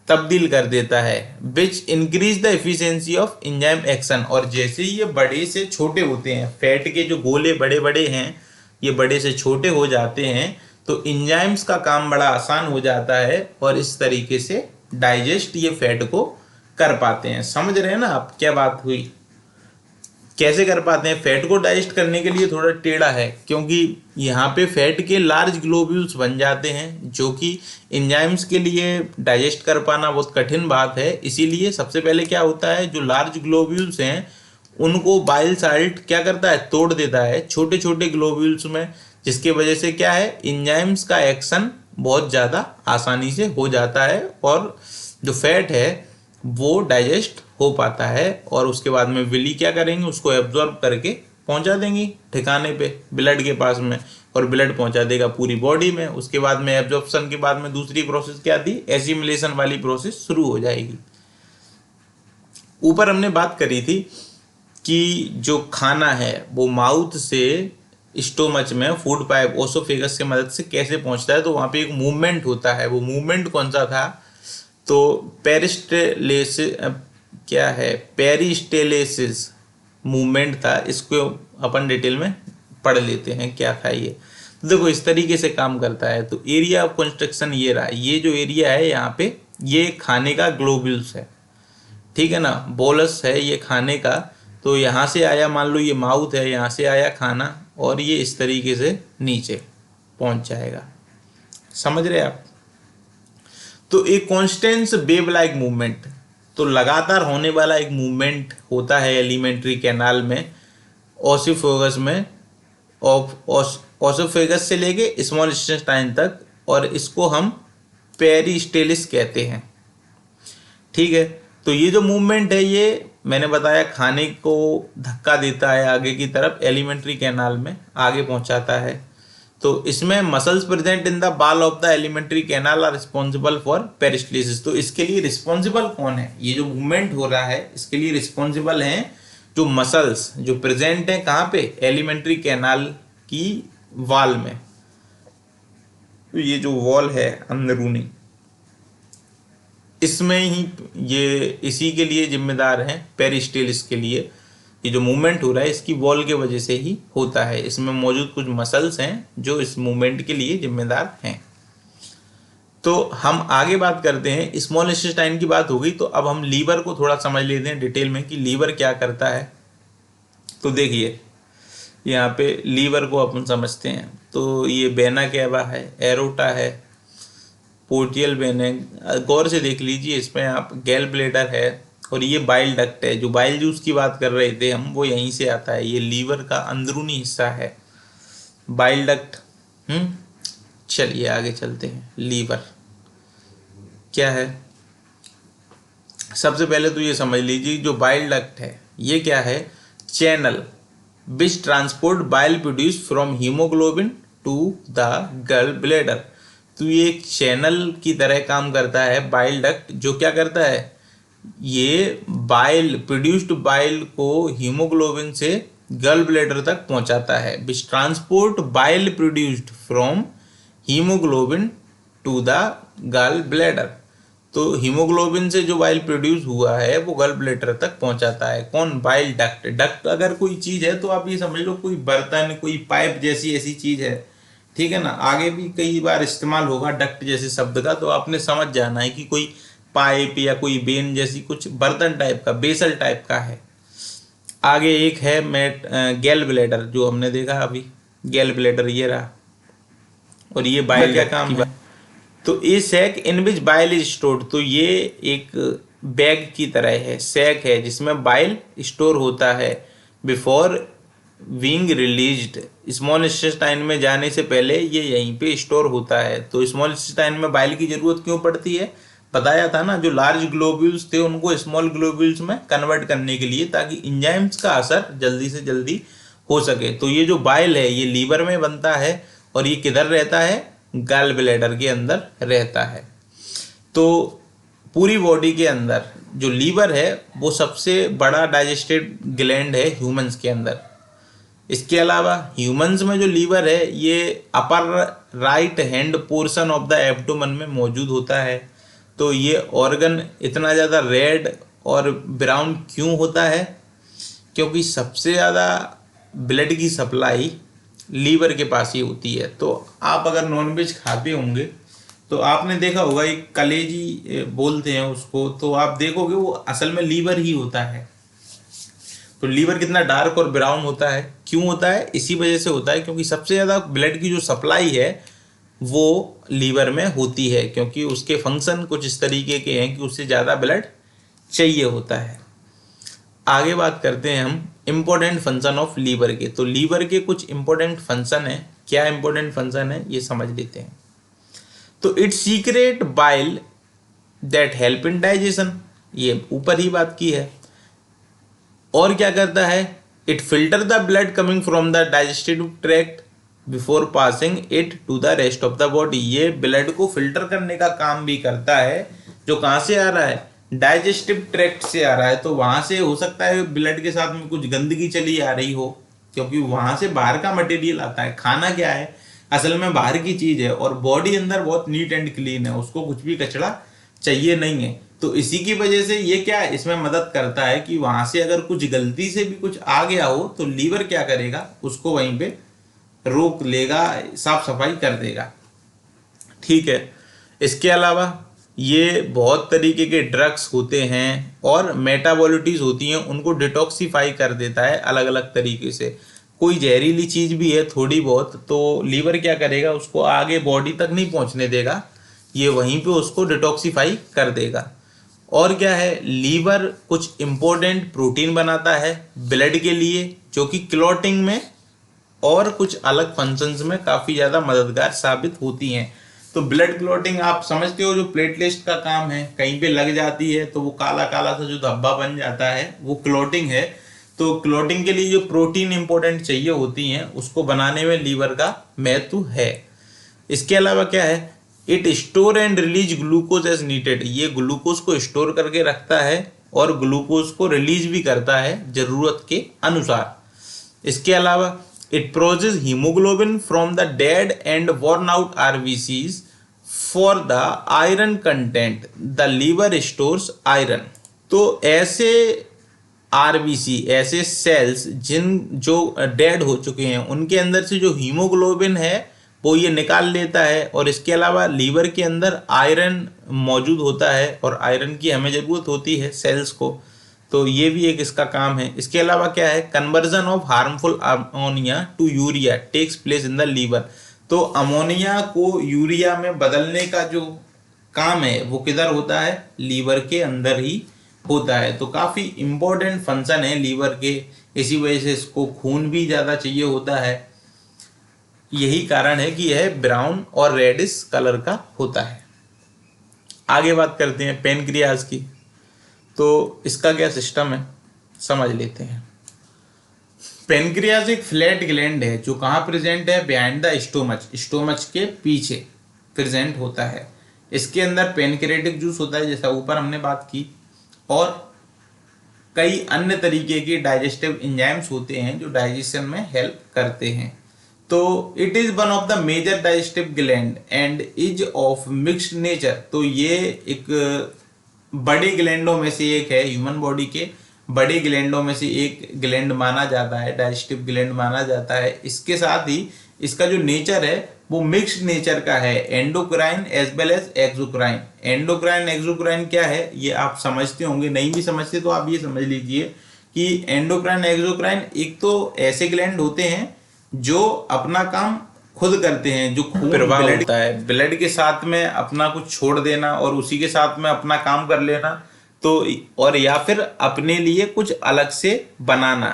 तब्दील कर देता है, which increase the efficiency of enzyme action. और जैसे ही ये बड़े से छोटे होते हैं, फैट के जो गोले बड़े बड़े हैं ये बड़े से छोटे हो जाते हैं, तो एंजाइम्स का काम बड़ा आसान हो जाता है, और इस तरीके से डाइजेस्ट ये फैट को कर पाते हैं। समझ रहे हैं ना आप क्या बात हुई? कैसे कर पाते हैं? फैट को डाइजेस्ट करने के लिए थोड़ा टेढ़ा है, क्योंकि यहाँ पे फैट के लार्ज ग्लोब्यूल्स बन जाते हैं, जो कि एंजाइम्स के लिए डाइजेस्ट कर पाना बहुत कठिन बात है। इसीलिए सबसे पहले क्या होता है, जो लार्ज ग्लोब्यूल्स हैं उनको बाइल साल्ट क्या करता है? तोड़ देता है छोटे छोटे ग्लोब्यूल्स में, जिसके वजह से क्या है? एंजाइम्स का एक्शन बहुत ज़्यादा आसानी से हो जाता है, और जो फैट है वो डाइजेस्ट हो पाता है। और उसके बाद में विली क्या करेंगे? उसको एब्जॉर्ब करके पहुंचा देंगी ठिकाने पे ब्लड के पास में, और ब्लड पहुंचा देगा पूरी बॉडी में। उसके बाद में एब्जॉर्प्शन के बाद में दूसरी प्रोसेस क्या थी? एसिमिलेशन वाली प्रोसेस शुरू हो जाएगी। ऊपर हमने बात करी थी कि जो खाना है वो माउथ से स्टोमच में फूड पाइप ओसोफेगस की मदद से कैसे पहुंचता है। तो वहाँ पे एक मूवमेंट होता है, वो मूवमेंट कौन सा था? तो पेरिस्टेलेसिस मूवमेंट था। इसको अपन डिटेल में पढ़ लेते हैं क्या था ये। तो देखो इस तरीके से काम करता है। तो एरिया ऑफ कंस्ट्रक्शन ये रहा, ये जो एरिया है यहाँ पे ये खाने का ग्लोब्यूल्स है, ठीक है ना, बोलस है ये खाने का। तो यहाँ से आया, मान लो ये माउथ है, यहाँ से आया खाना, और ये इस तरीके से नीचे पहुँच जाएगा। समझ रहे आप? तो एक कॉन्स्टेंट वेव लाइक मूवमेंट, तो लगातार होने वाला एक मूवमेंट होता है एलिमेंट्री कैनाल में, ओसिफोगस में, ओसोफेगस से लेके स्मॉल इंटेस्टाइन तक, और इसको हम पेरिस्टेलिस कहते हैं, ठीक है। तो ये जो मूवमेंट है ये मैंने बताया खाने को धक्का देता है आगे की तरफ, एलिमेंट्री कैनाल में आगे पहुंचाता है। तो इसमें muscles present in the wall of the alimentary canal are responsible for peristalsis. तो इसके लिए रिस्पॉन्सिबल कौन है? ये जो मूवमेंट हो रहा है इसके लिए रिस्पॉन्सिबल हैं जो मसल्स जो प्रेजेंट हैं कहाँ पे? एलिमेंट्री कैनाल की वॉल में। तो ये जो वॉल है अंदरूनी, इसमें ही ये इसी के लिए जिम्मेदार हैं पेरिस्टेलिस के लिए। ये जो मूवमेंट हो रहा है इसकी वॉल के वजह से ही होता है। इसमें मौजूद कुछ मसल्स हैं जो इस मूवमेंट के लिए जिम्मेदार हैं। तो हम आगे बात करते हैं, स्मॉल इंटेस्टाइन की बात हो गई, तो अब हम लीवर को थोड़ा समझ लेते हैं डिटेल में कि लीवर क्या करता है। तो देखिए यहाँ पे लीवर को अपन समझते हैं। तो ये वेना कैवा है, एरोटा है, पोर्टियल वेन है, गौर से देख लीजिए इसमें आप, गैल ब्लेडर है, और ये बाइल डक्ट है। जो बाइल जूस की बात कर रहे थे हम वो यहीं से आता है, ये लीवर का अंदरूनी हिस्सा है बाइल डक्ट। चलिए आगे चलते हैं। लीवर क्या है? सबसे पहले तो ये समझ लीजिए जो बाइल डक्ट है ये क्या है? Channel which transport bile produce from haemoglobin to the gall bladder. तो ये एक चैनल की तरह काम करता है बाइल डक्ट, जो क्या करता है? ये बाइल प्रोड्यूस्ड बाइल को हीमोग्लोबिन से गल ब्लेडर तक पहुंचाता है। Which transport bile produced from haemoglobin to the gall bladder. तो हीमोग्लोबिन से जो बाइल प्रोड्यूस हुआ है वो गल ब्लेडर तक पहुंचाता है कौन? Bile duct. डक्ट अगर कोई चीज़ है तो आप ये समझ लो कोई बर्तन, कोई पाइप जैसी ऐसी चीज़ है, ठीक है ना। आगे भी कई बार इस्तेमाल होगा डक्ट जैसे शब्द का, तो आपने समझ जाना है कि कोई पाइप या कोई वेन जैसी कुछ बर्तन टाइप का, बेसल टाइप का है। आगे एक है गैल ब्लैडर, जो हमने देखा अभी, गैल ब्लैडर ये रहा, और ये बाइल क्या काम है। तो ये sac in which bile is stored, तो ये एक बैग की तरह है, सैक है जिसमें बाइल स्टोर होता है। Before being released, small intestine में जाने से पहले ये यहीं पे स्टोर होता है। तो स्मॉल इंटेस्टाइन में बाइल की जरूरत क्यों पड़ती है, बताया था ना, जो लार्ज ग्लोब्यूल्स थे उनको स्मॉल ग्लोब्यूल्स में कन्वर्ट करने के लिए, ताकि इंजाइम्स का असर जल्दी से जल्दी हो सके। तो ये जो बाइल है ये लीवर में बनता है, और ये किधर रहता है, गॉल ब्लैडर के अंदर रहता है। तो पूरी बॉडी के अंदर जो लीवर है वो सबसे बड़ा डाइजेस्टिव ग्लैंड है ह्यूमंस के अंदर। इसके अलावा ह्यूमंस में जो लीवर है ये upper right hand portion of the abdomen में मौजूद होता है। तो ये ऑर्गन इतना ज़्यादा रेड और ब्राउन क्यों होता है, क्योंकि सबसे ज़्यादा ब्लड की सप्लाई लीवर के पास ही होती है। तो आप अगर नॉनवेज खाते होंगे तो आपने देखा होगा एक कलेजी बोलते हैं उसको, तो आप देखोगे वो असल में लीवर ही होता है। तो लीवर कितना डार्क और ब्राउन होता है, क्यों होता है, इसी वजह से होता है क्योंकि सबसे ज़्यादा ब्लड की जो सप्लाई है वो लीवर में होती है, क्योंकि उसके फंक्शन कुछ इस तरीके के हैं कि उससे ज़्यादा ब्लड चाहिए होता है। आगे बात करते हैं हम इम्पोर्टेंट फंक्शन ऑफ लीवर के। तो लीवर के कुछ इम्पोर्टेंट फंक्शन है, क्या इम्पोर्टेंट फंक्शन है ये समझ लेते हैं। तो it secret bile that help in digestion, ये ऊपर ही बात की है। और क्या करता है, it filter the blood coming from the digestive tract before passing it to the rest of the body, ये ब्लड को फिल्टर करने का काम भी करता है। जो कहाँ से आ रहा है, डाइजेस्टिव ट्रैक्ट से आ रहा है। तो वहां से हो सकता है ब्लड के साथ में कुछ गंदगी चली आ रही हो, क्योंकि वहां से बाहर का मटेरियल आता है। खाना क्या है, असल में बाहर की चीज है, और बॉडी अंदर बहुत नीट एंड क्लीन है, उसको कुछ भी कचरा चाहिए नहीं है। तो इसी की वजह से ये क्या है, इसमें मदद करता है कि वहां से अगर कुछ गलती से भी कुछ आ गया हो तो लीवर क्या करेगा, उसको वहीं पे रोक लेगा, साफ सफाई कर देगा। ठीक है। इसके अलावा ये बहुत तरीके के ड्रग्स होते हैं और मेटाबॉलिटीज होती हैं, उनको डिटॉक्सिफाई कर देता है अलग अलग तरीके से। कोई जहरीली चीज भी है थोड़ी बहुत, तो लीवर क्या करेगा, उसको आगे बॉडी तक नहीं पहुंचने देगा, ये वहीं पे उसको डिटॉक्सिफाई कर देगा। और क्या है, लीवर कुछ इंपॉर्टेंट प्रोटीन बनाता है ब्लड के लिए, जो कि क्लॉटिंग में और कुछ अलग फंक्शंस में काफ़ी ज़्यादा मददगार साबित होती हैं। तो ब्लड क्लॉटिंग आप समझते हो, जो प्लेटलेट्स का काम है, कहीं पे लग जाती है तो वो काला काला सा जो धब्बा बन जाता है वो क्लॉटिंग है। तो क्लॉटिंग के लिए जो प्रोटीन इंपॉर्टेंट चाहिए होती हैं उसको बनाने में लीवर का महत्व है। इसके अलावा क्या है, it store and release glucose as needed, ये ग्लूकोज को स्टोर करके रखता है और ग्लूकोज को रिलीज भी करता है जरूरत के अनुसार। इसके अलावा it produce haemoglobin from the dead and worn out RBCs for the iron content, the liver stores iron. तो ऐसे आरबीसी, ऐसे सेल्स जो डेड हो चुके हैं, उनके अंदर से जो हीमोग्लोबिन है वो ये निकाल लेता है। और इसके अलावा लीवर के अंदर आयरन मौजूद होता है, और आयरन की हमें ज़रूरत होती है सेल्स को, तो ये भी एक इसका काम है। इसके अलावा क्या है, conversion of harmful ammonia to urea takes place in the liver, तो अमोनिया को यूरिया में बदलने का जो काम है वो किधर होता है, लीवर के अंदर ही होता है। तो काफ़ी इम्पोर्टेंट फंक्शन है लीवर के, इसी वजह से इसको खून भी ज़्यादा चाहिए होता है। यही कारण है कि यह ब्राउन और रेडिश कलर का होता है। आगे बात करते हैं पेनक्रियाज की। तो इसका क्या सिस्टम है समझ लेते हैं। पेनक्रियाज एक फ्लैट ग्लैंड है जो कहाँ प्रेजेंट है, बिहाइंड द स्टोमच, स्टोमच के पीछे प्रेजेंट होता है। इसके अंदर पेनक्रियाटिक जूस होता है, जैसा ऊपर हमने बात की, और कई अन्य तरीके के डाइजेस्टिव एंजाइम्स होते हैं जो डाइजेशन में हेल्प करते हैं। तो it is one of the major digestive gland and is of mixed nature, तो ये एक बड़े ग्लैंडों में से एक है, ह्यूमन बॉडी के बड़े ग्लैंडों में से एक ग्लैंड माना जाता है, डाइजेस्टिव ग्लैंड माना जाता है। इसके साथ ही इसका जो नेचर है वो मिक्स्ड नेचर का है, endocrine as well as exocrine. Endocrine exocrine क्या है ये आप समझते होंगे, नहीं भी समझते तो आप ये समझ लीजिए कि एंडोक्राइन एक्सोक्राइन एक तो ऐसे ग्लैंड होते हैं जो अपना काम खुद करते हैं, जो खून प्रवाह होता है ब्लड के साथ में अपना कुछ छोड़ देना और उसी के साथ में अपना काम कर लेना, तो और या फिर अपने लिए कुछ अलग से बनाना,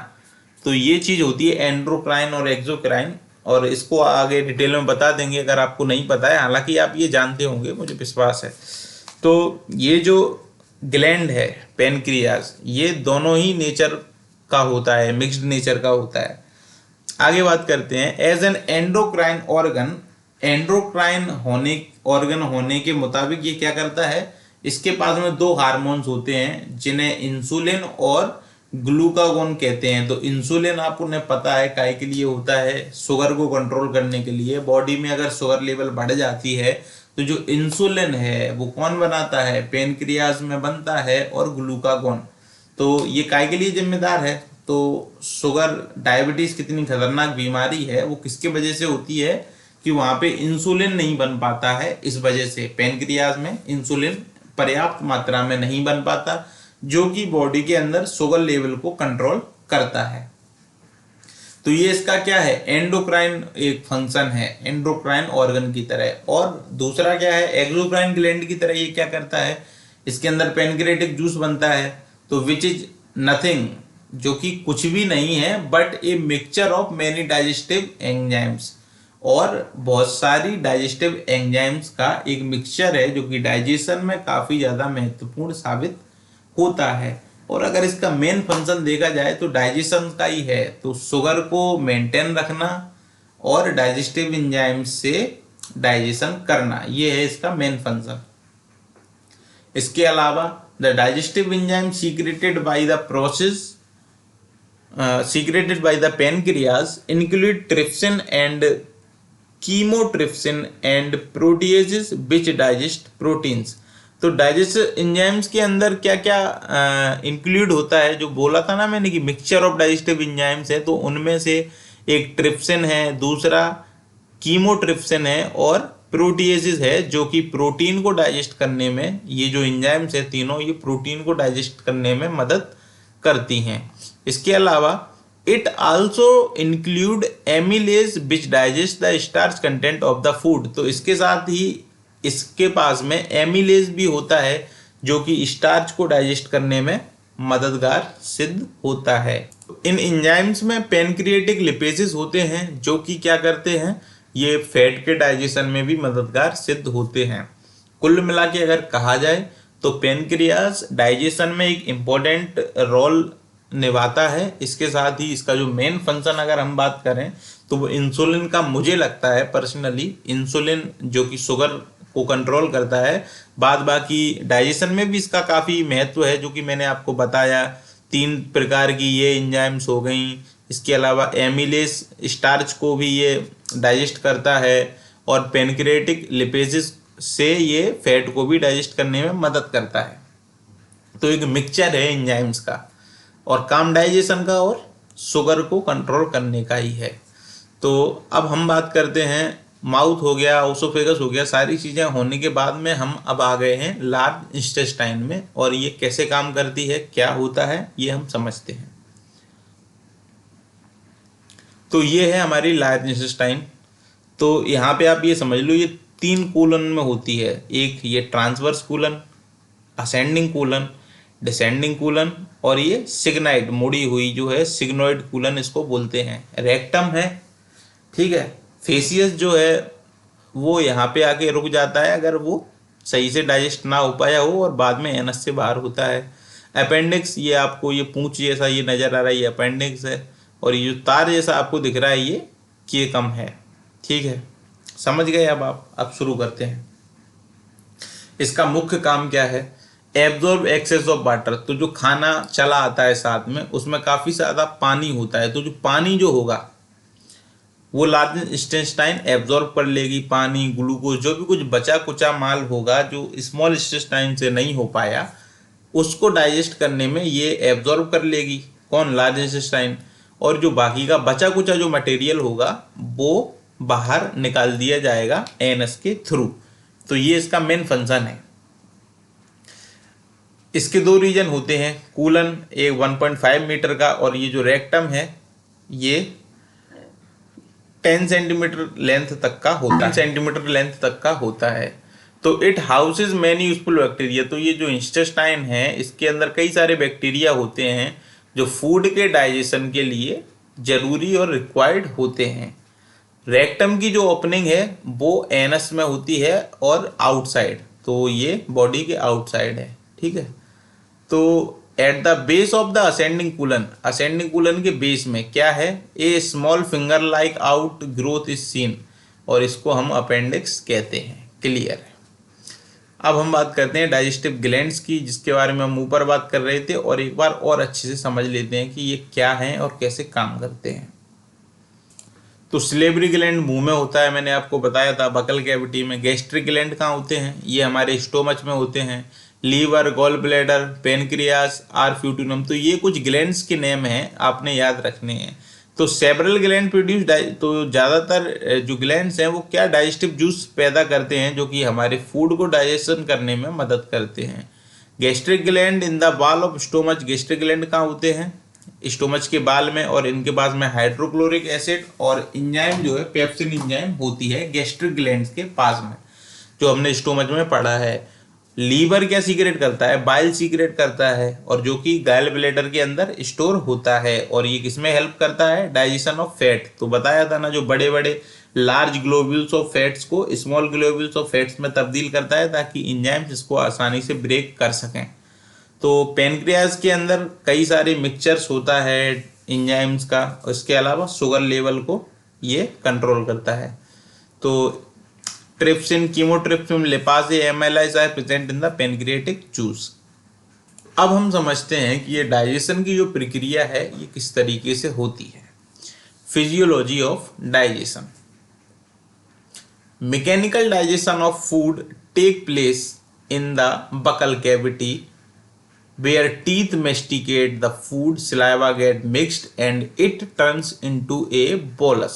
तो ये चीज होती है एंडोक्राइन और एक्सोक्राइन। और इसको आगे डिटेल में बता देंगे अगर आपको नहीं पता है, हालांकि आप ये जानते होंगे मुझे विश्वास है। तो ये जो ग्लैंड है पेनक्रियाज, ये दोनों ही नेचर का होता है, मिक्स्ड नेचर का होता है। आगे बात करते हैं, as an endocrine organ, endocrine organ होने के मुताबिक ये क्या करता है, इसके पास में दो हार्मोन्स होते हैं जिन्हें इंसुलिन और ग्लूकागोन कहते हैं। तो इंसुलिन आपको ने पता है काहे के लिए होता है, शुगर को कंट्रोल करने के लिए। बॉडी में अगर शुगर लेवल बढ़ जाती है तो जो इंसुलिन है वो कौन बनाता है, पेनक्रियाज में बनता है, और ग्लूकागोन तो ये काहे के लिए जिम्मेदार है। तो शुगर डायबिटीज कितनी खतरनाक बीमारी है, वो किसके वजह से होती है कि वहां पे इंसुलिन नहीं बन पाता है, इस वजह से पेनक्रियाज में इंसुलिन पर्याप्त मात्रा में नहीं बन पाता, जो कि बॉडी के अंदर शुगर लेवल को कंट्रोल करता है। तो ये इसका क्या है, एंडोक्राइन एक फंक्शन है, एंडोक्राइन ऑर्गन की तरह। और दूसरा क्या है, एक्सोक्राइन ग्लैंड की तरह ये क्या करता है, इसके अंदर पेनक्रियाटिक जूस बनता है, तो विच इज नथिंग, जो कि कुछ भी नहीं है but a mixture of many digestive enzymes, और बहुत सारी डाइजेस्टिव एंजाइम्स का एक मिक्सचर है जो कि डाइजेशन में काफी ज्यादा महत्वपूर्ण साबित होता है। और अगर इसका मेन फंक्शन देखा जाए तो डाइजेशन का ही है, तो शुगर को मेंटेन रखना और डाइजेस्टिव एंजाइम से डाइजेशन करना, ये है इसका मेन फंक्शन। इसके अलावा the digestive enzyme secreted by the process secreted by the pancreas include trypsin and chymotrypsin and proteases which digest proteins। तो डाइजेस्टिव एंजाइम्स के अंदर क्या क्या इंक्लूड होता है, जो बोला था ना मैंने कि मिक्सचर ऑफ डाइजेस्टिव एंजाइम्स है, तो उनमें से एक ट्रिप्सिन है, दूसरा कीमोट्रिप्सिन है, और प्रोटीएजेस है जो कि प्रोटीन को डाइजेस्ट करने में, ये जो एंजाइम्स है तीनों, ये प्रोटीन को डाइजेस्ट करने में मदद करती हैं। इसके अलावा it also include amylase which digest the starch content of the food. तो इसके साथ ही इसके पास में एमिलेज भी होता है जो कि स्टार्च को डाइजेस्ट करने में मददगार सिद्ध होता है। इन एंजाइम्स में पेनक्रिएटिक लिपेजेस होते हैं जो कि क्या करते हैं, ये फैट के डाइजेशन में भी मददगार सिद्ध होते हैं। कुल मिला के अगर कहा जाए तो पेनक्रियास डाइजेशन में एक इम्पोर्टेंट रोल निभाता है। इसके साथ ही इसका जो मेन फंक्शन अगर हम बात करें तो वो इंसुलिन का, मुझे लगता है पर्सनली इंसुलिन जो कि शुगर को कंट्रोल करता है। बाद बाकी डाइजेशन में भी इसका काफ़ी महत्व है, जो कि मैंने आपको बताया, 3 प्रकार की ये एंजाइम्स हो गई। इसके अलावा एमिलेज स्टार्च को भी ये डाइजेस्ट करता है, और पेनक्रिएटिक लिपेजेस से ये फैट को भी डाइजेस्ट करने में मदद करता है। तो एक मिक्सचर है एंजाइम्स का, और काम डाइजेशन का और शुगर को कंट्रोल करने का ही है। तो अब हम बात करते हैं, माउथ हो गया, ओसोफेगस हो गया, सारी चीज़ें होने के बाद में हम अब आ गए हैं लार्ज इंटेस्टाइन में, और ये कैसे काम करती है, क्या होता है, ये हम समझते हैं। तो ये है हमारी लार्ज इंटेस्टाइन। तो यहाँ पे आप ये समझ लो, ये 3 कोलन में होती है। एक ये transverse colon, ascending colon, descending colon, और ये सिग्नाइड मुड़ी हुई जो है सिग्नोइड कोलन इसको बोलते हैं। रेक्टम है, ठीक है। फेसियस जो है वो यहाँ पे आके रुक जाता है अगर वो सही से डाइजेस्ट ना हो पाया हो, और बाद में एनस से बाहर होता है। अपेंडिक्स, ये आपको ये पूंछ जैसा ये नज़र आ रहा है, ये अपेंडिक्स है, और ये जो तार जैसा आपको दिख रहा है ये केकम है, ठीक है। समझ गए अब आप, अब शुरू करते हैं। इसका मुख्य काम क्या है, एब्जॉर्ब एक्सेस ऑफ वाटर। तो जो खाना चला आता है साथ में, उसमें काफ़ी ज़्यादा पानी होता है, तो जो पानी जो होगा वो लार्ज इंटेस्टाइन एब्जॉर्ब कर लेगी, पानी, ग्लूकोज, जो भी कुछ बचा कुचा माल होगा जो स्मॉल इंटेस्टाइन से नहीं हो पाया, उसको डाइजेस्ट करने में ये एब्जॉर्ब कर लेगी, कौन, लार्ज इंटेस्टाइन। और जो बाकी का बचा कुचा जो मटेरियल होगा वो बाहर निकाल दिया जाएगा एनस के थ्रू। तो ये इसका मेन फंक्शन है। इसके दो रीजन होते हैं, कूलन एक 1.5 मीटर का, और ये जो रेक्टम है ये 10 सेंटीमीटर लेंथ तक का होता है, 10 सेंटीमीटर लेंथ तक का होता है। तो it houses many useful bacteria. तो ये जो इंटेस्टाइन है इसके अंदर कई सारे बैक्टीरिया होते हैं जो फूड के डाइजेशन के लिए जरूरी और रिक्वायर्ड होते हैं। रेक्टम की जो ओपनिंग है वो एनस में होती है और आउटसाइड, तो ये बॉडी के आउटसाइड है, ठीक है। तो at the base of the ascending colon के बेस में क्या है, a small finger like outgrowth is seen, और इसको हम अपेंडिक्स कहते हैं। क्लियर है। अब हम बात करते हैं डाइजेस्टिव ग्लैंड्स की, जिसके बारे में हम ऊपर बात कर रहे थे, और एक बार और अच्छे से समझ लेते हैं कि ये क्या हैं और कैसे काम करते हैं। तो सिलेवरी ग्लैंड मुंह में होता है, मैंने आपको बताया था, बकल कैविटी में। गैस्ट्रिक ग्लैंड कहाँ होते हैं, ये हमारे स्टोमच में होते हैं। लीवर, गॉल ब्लैडर, पेनक्रियास, आरफ्यूटिनम, तो ये कुछ ग्लैंड्स के नेम हैं, आपने याद रखने हैं। तो सेवरल ग्लैंड प्रोड्यूस, तो ज़्यादातर जो ग्लैंड्स हैं वो क्या डाइजेस्टिव जूस पैदा करते हैं, जो कि हमारे फूड को डाइजेशन करने में मदद करते हैं। Gastric gland in the wall of stomach, gastric gland कहाँ होते हैं, स्टोमच के बाल में, और इनके पास में हाइड्रोक्लोरिक एसिड और इंजाइम जो है पेप्सिन इंजाइम होती है गैस्ट्रिक ग्लैंड्स के पास में, जो हमने स्टोमच में पढ़ा है। लीवर क्या सीक्रेट करता है, बाइल सीक्रेट करता है, और जो कि गैल ब्लैडर के अंदर स्टोर होता है, और ये किसमें हेल्प करता है, डाइजेशन ऑफ फैट। तो बताया था ना, जो बड़े बड़े लार्ज ग्लोब्यूल्स ऑफ फैट्स को स्मॉल ग्लोब्यूल्स ऑफ फैट्स में तब्दील करता है, ताकि इंजाइम्स इसको आसानी से ब्रेक कर सकें। तो पेनक्रियाज के अंदर कई सारे मिक्सचर्स होता है इंजाइम्स का, इसके अलावा शुगर लेवल को ये कंट्रोल करता है। तो trypsin, chymotrypsin, lipase, amylase are present in the pancreatic juice. अब हम समझते हैं कि ये डाइजेशन की जो प्रक्रिया है ये किस तरीके से होती है। Physiology of digestion. Mechanical digestion of food take place in the buccal cavity where teeth masticate the food, saliva get mixed and it turns into a bolus।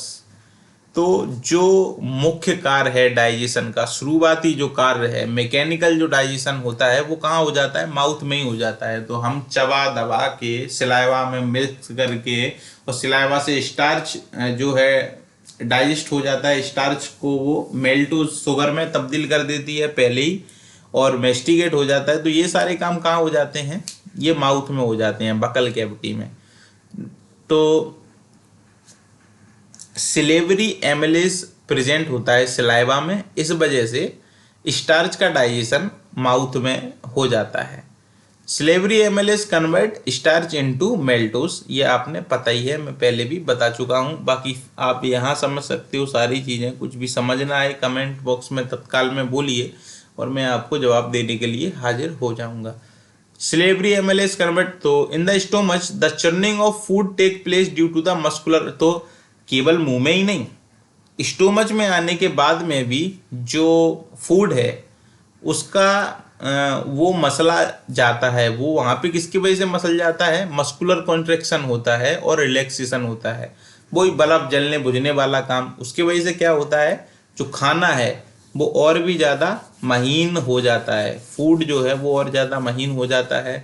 तो जो मुख्य कार्य है डाइजेशन का, शुरुआती जो कार्य है मैकेनिकल जो डाइजेशन होता है, वो कहाँ हो जाता है, माउथ में ही हो जाता है। तो हम चबा दबा के सिलाइवा में मिक्स करके, और सिलाइवा से स्टार्च जो है डाइजेस्ट हो जाता है, स्टार्च को वो मेल्ट शुगर में तब्दील कर देती है पहले ही, और मेस्टिकेट हो जाता है। तो ये सारे काम कहाँ हो जाते हैं, ये माउथ में हो जाते हैं, बकल कैविटी में। तो सिलेवरी एमिलेज प्रेजेंट होता है सिलाइवा में, इस वजह से स्टार्च का डाइजेशन माउथ में हो जाता है। Salivary amylase convert starch into maltose, ये आपने पता ही है, मैं पहले भी बता चुका हूँ। बाकी आप यहाँ समझ सकते हो सारी चीज़ें, कुछ भी समझना है कमेंट बॉक्स में तत्काल में बोलिए, और मैं आपको जवाब देने के लिए हाजिर हो जाऊंगा। सिलेवरी एमिलेज कन्वर्ट, तो in the stomach the churning of food take place due to the muscular, तो केवल मुंह में ही नहीं, स्टोमच में आने के बाद में भी जो फूड है उसका वो मसला जाता है, वो वहाँ पे किसकी वजह से मसल जाता है, मस्कुलर कॉन्ट्रैक्शन होता है और रिलैक्सेशन होता है, वही बल्ब जलने बुझने वाला काम। उसकी वजह से क्या होता है, जो खाना है वो और भी ज़्यादा महीन हो जाता है, फूड जो है वो और ज़्यादा महीन हो जाता है,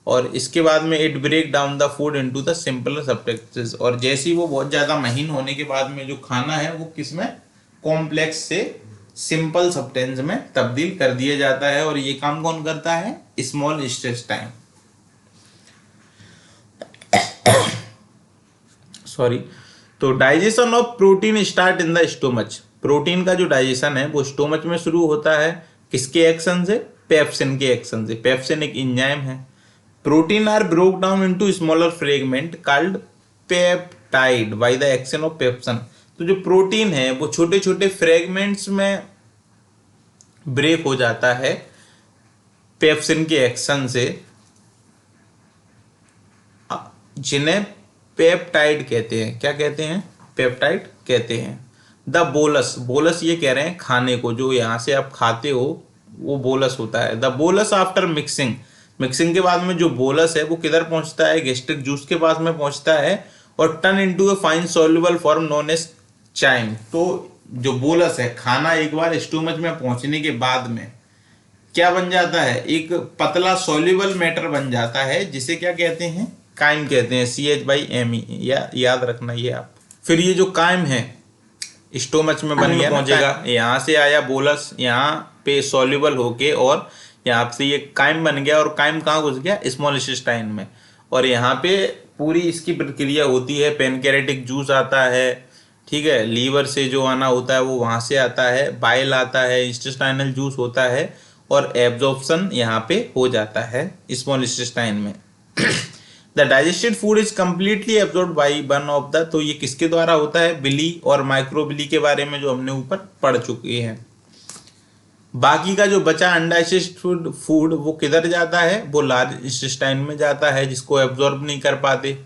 और इसके बाद में it break down the food into the simpler substances, और जैसे ही वो बहुत ज़्यादा महीन होने के बाद में जो खाना है वो किसमें, कॉम्प्लेक्स से सिंपल सब्सटेंस में तब्दील कर दिया जाता है। और ये काम कौन करता है, स्मॉल इंटेस्टाइन, सॉरी। तो digestion of protein start in the stomach, protein का जो डाइजेशन है वो स्टोमच में शुरू होता है, किसके एक्शन से, पेप्सिन के एक्शन से। पेप्सिन एक एंजाइम है। Protein are broke down into smaller fragment called peptide by the action of pepsin. तो जो प्रोटीन है वो छोटे छोटे फ्रेगमेंट्स में ब्रेक हो जाता है पेप्सिन के एक्शन से, जिन्हें पेप्टाइड कहते हैं। क्या कहते हैं, पेप्टाइड कहते हैं। द बोलस, बोलस ये कह रहे हैं खाने को, जो यहाँ से आप खाते हो वो बोलस होता है। The bolus after mixing, mixing के बाद में जो बोलस है वो किधर पहुंचता है, गैस्ट्रिक जूस के पास में पहुंचता है, और turn into a fine soluble form known as chyme. तो जो बोलस है, खाना एक बार स्टोमच में पहुंचने के बाद में क्या बन जाता है, एक पतला सॉल्युबल मैटर बन जाता है, जिसे क्या कहते हैं, काइम कहते हैं, CH/ME, या याद रखना ये आप। फिर ये जो काइम है स्टोमच में बन गया, पहुंचेगा, यहाँ से आया बोलस, यहाँ पे सॉल्युबल होके और यहाँ से ये काइम बन गया, और काइम कहाँ घुस गया, स्मॉल इंटेस्टाइन में, और यहाँ पे पूरी इसकी प्रक्रिया होती है, पेनक्रेटिक जूस आता है, ठीक है, लीवर से जो आना होता है वो वहाँ से आता है, बाइल आता है, इंटेस्टाइनल जूस होता है, और एब्जॉर्प्शन यहाँ पे हो जाता है स्मॉल इंटेस्टाइन में। The digested food is completely absorb by one of the, तो ये किसके द्वारा होता है, बिली और माइक्रोबिली के बारे में जो हमने ऊपर पढ़ चुके हैं। बाकी का जो बचा अनडाइजेस्टेड फूड वो किधर जाता है, वो लार्ज इंटेस्टाइन में जाता है, जिसको एब्जॉर्ब नहीं कर पाते,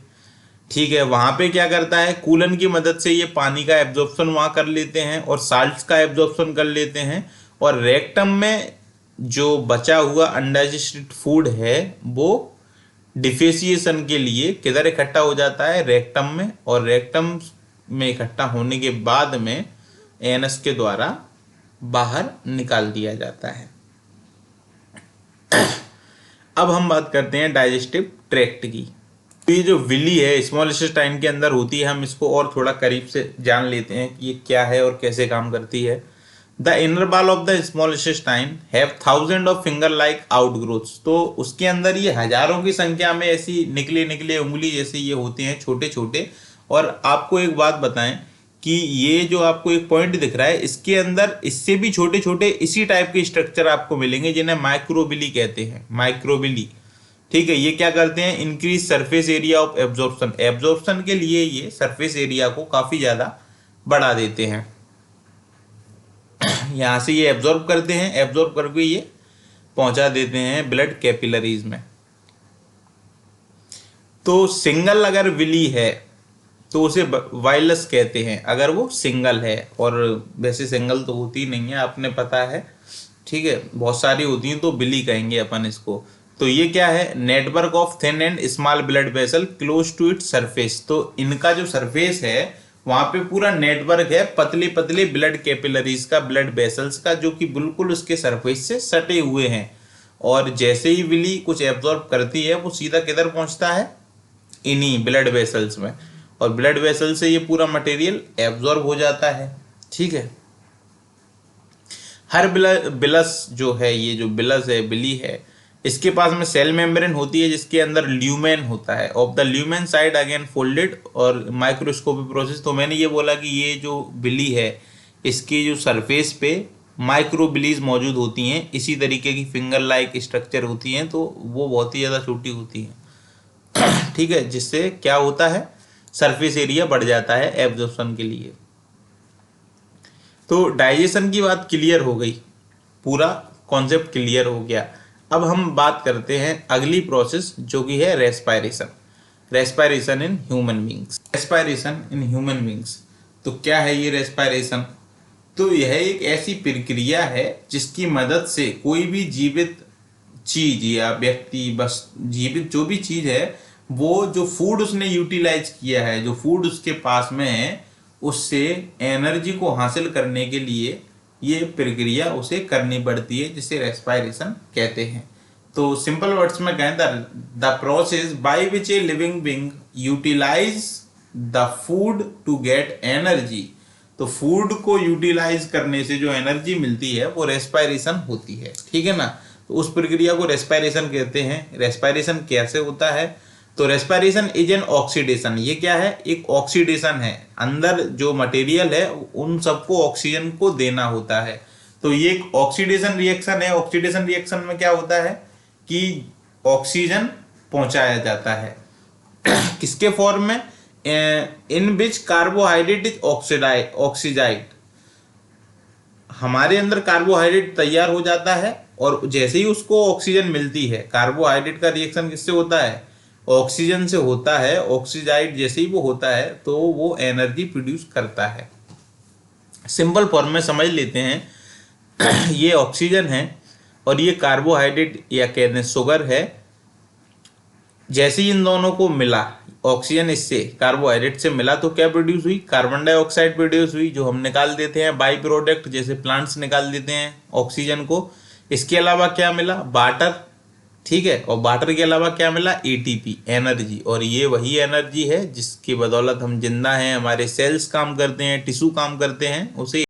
ठीक है। वहां पे क्या करता है, कूलन की मदद से ये पानी का एब्जॉर्प्शन वहां कर लेते हैं और साल्ट्स का एब्जॉर्प्शन कर लेते हैं, और रेक्टम में जो बचा हुआ अनडाइजेस्टेड फूड है वो डिफेसिएशन के लिए किधर इकट्ठा हो जाता है, रेक्टम में, और रेक्टम में इकट्ठा होने के बाद में एनस के द्वारा बाहर निकाल दिया जाता है। अब हम बात करते हैं डाइजेस्टिव ट्रैक्ट की। तो ये जो विली है स्मॉल इंटेस्टाइन के अंदर होती है, हम इसको और थोड़ा करीब से जान लेते हैं कि ये क्या है और कैसे काम करती है। The inner wall of the small intestine have thousand of finger like outgrowths, तो उसके अंदर ये हजारों की संख्या में ऐसी निकले निकले उंगली जैसे ये होते हैं, छोटे छोटे। और आपको एक बात बताएं कि ये जो आपको एक पॉइंट दिख रहा है, इसके अंदर इससे भी छोटे छोटे इसी टाइप के स्ट्रक्चर आपको मिलेंगे, जिन्हें माइक्रोबिली कहते हैं, माइक्रोबिली, ठीक है। ये क्या करते हैं, increase surface area of absorption, absorption के लिए ये सरफेस एरिया को काफी ज्यादा बढ़ा देते हैं। यहाँ से ये एब्जॉर्ब करते हैं, एब्जॉर्ब करके ये पहुंचा देते हैं ब्लड कैपिलरीज में। तो सिंगल अगर विली है तो उसे वाइलस कहते हैं, अगर वो सिंगल है, और वैसे सिंगल तो होती नहीं है, आपने पता है, ठीक है, बहुत सारी होती हैं, तो बिली कहेंगे अपन इसको। तो ये क्या है, network of thin and small blood vessel close to it surface, तो इनका जो सरफेस है वहां पे पूरा नेटवर्क है पतले पतले ब्लड कैपिलरीज का, ब्लड वेसल्स का, जो कि बिल्कुल उसके सरफेस से सटे हुए हैं। और जैसे ही विली कुछ एब्जॉर्ब करती है वो सीधा किधर पहुंचता है, इन्हीं ब्लड वेसल्स में, और ब्लड वेसल से ये पूरा मटेरियल एब्जॉर्ब हो जाता है, ठीक है। हर बिलस जो है, ये जो बिलस है, बिली है, इसके पास में सेल मेम्ब्रेन होती है जिसके अंदर ल्यूमेन होता है, of the lumen side again folded और माइक्रोस्कोपिक प्रोसेस। तो मैंने ये बोला कि ये जो बिली है इसकी जो सरफेस पे माइक्रोबिलीज मौजूद होती हैं, इसी तरीके की फिंगर लाइक स्ट्रक्चर होती हैं, तो वो बहुत ही ज़्यादा छोटी होती हैं, ठीक है, जिससे क्या होता है, सरफेस एरिया बढ़ जाता है एब्जॉर्प्शन के लिए। तो डाइजेशन की बात क्लियर हो गई, पूरा कॉन्सेप्ट क्लियर हो गया। अब हम बात करते हैं अगली प्रोसेस जो कि है respiration, respiration in human beings, respiration in human beings. तो क्या है ये रेस्पायरेशन, तो यह एक ऐसी प्रक्रिया है जिसकी मदद से कोई भी जीवित चीज या व्यक्ति, बस जीवित जो भी चीज है, वो जो फूड उसने यूटिलाइज किया है, जो फूड उसके पास में है, उससे एनर्जी को हासिल करने के लिए ये प्रक्रिया उसे करनी पड़ती है, जिसे रेस्पायरेशन कहते हैं। तो सिंपल वर्ड्स में कहें, the process by which a living being utilise the food to get energy, तो फूड को यूटिलाइज करने से जो एनर्जी मिलती है वो रेस्पायरेशन होती है, ठीक है ना। तो उस प्रक्रिया को रेस्पायरेशन कहते हैं। रेस्पायरेशन कैसे होता है, तो रेस्पायरेशन इज एन ऑक्सीडेशन, ये क्या है, एक ऑक्सीडेशन है, अंदर जो मटेरियल है उन सबको ऑक्सीजन को देना होता है। तो ये एक ऑक्सीडेशन रिएक्शन है। ऑक्सीडेशन रिएक्शन में क्या होता है कि ऑक्सीजन पहुंचाया जाता है किसके फॉर्म में, इन विच कार्बोहाइड्रेट इज ऑक्सीडाइज्ड, हमारे अंदर कार्बोहाइड्रेट तैयार हो जाता है, और जैसे ही उसको ऑक्सीजन मिलती है, कार्बोहाइड्रेट का रिएक्शन किससे होता है, ऑक्सीजन से होता है, ऑक्सीडाइड जैसे ही वो होता है तो वो एनर्जी प्रोड्यूस करता है। सिंपल फॉर्म में समझ लेते हैं ये ऑक्सीजन है और ये कार्बोहाइड्रेट या कहते हैं शुगर है। जैसे ही इन दोनों को मिला, ऑक्सीजन इससे कार्बोहाइड्रेट से मिला तो क्या प्रोड्यूस हुई, कार्बन डाइऑक्साइड प्रोड्यूस हुई, जो हम निकाल देते हैं बाई प्रोडक्ट, जैसे प्लांट्स निकाल देते हैं ऑक्सीजन को। इसके अलावा क्या मिला, वाटर, ठीक है, और वाटर के अलावा क्या मिला, एटीपी, एनर्जी। और ये वही एनर्जी है जिसकी बदौलत हम जिंदा हैं, हमारे सेल्स काम करते हैं, टिश्यू काम करते हैं, उसे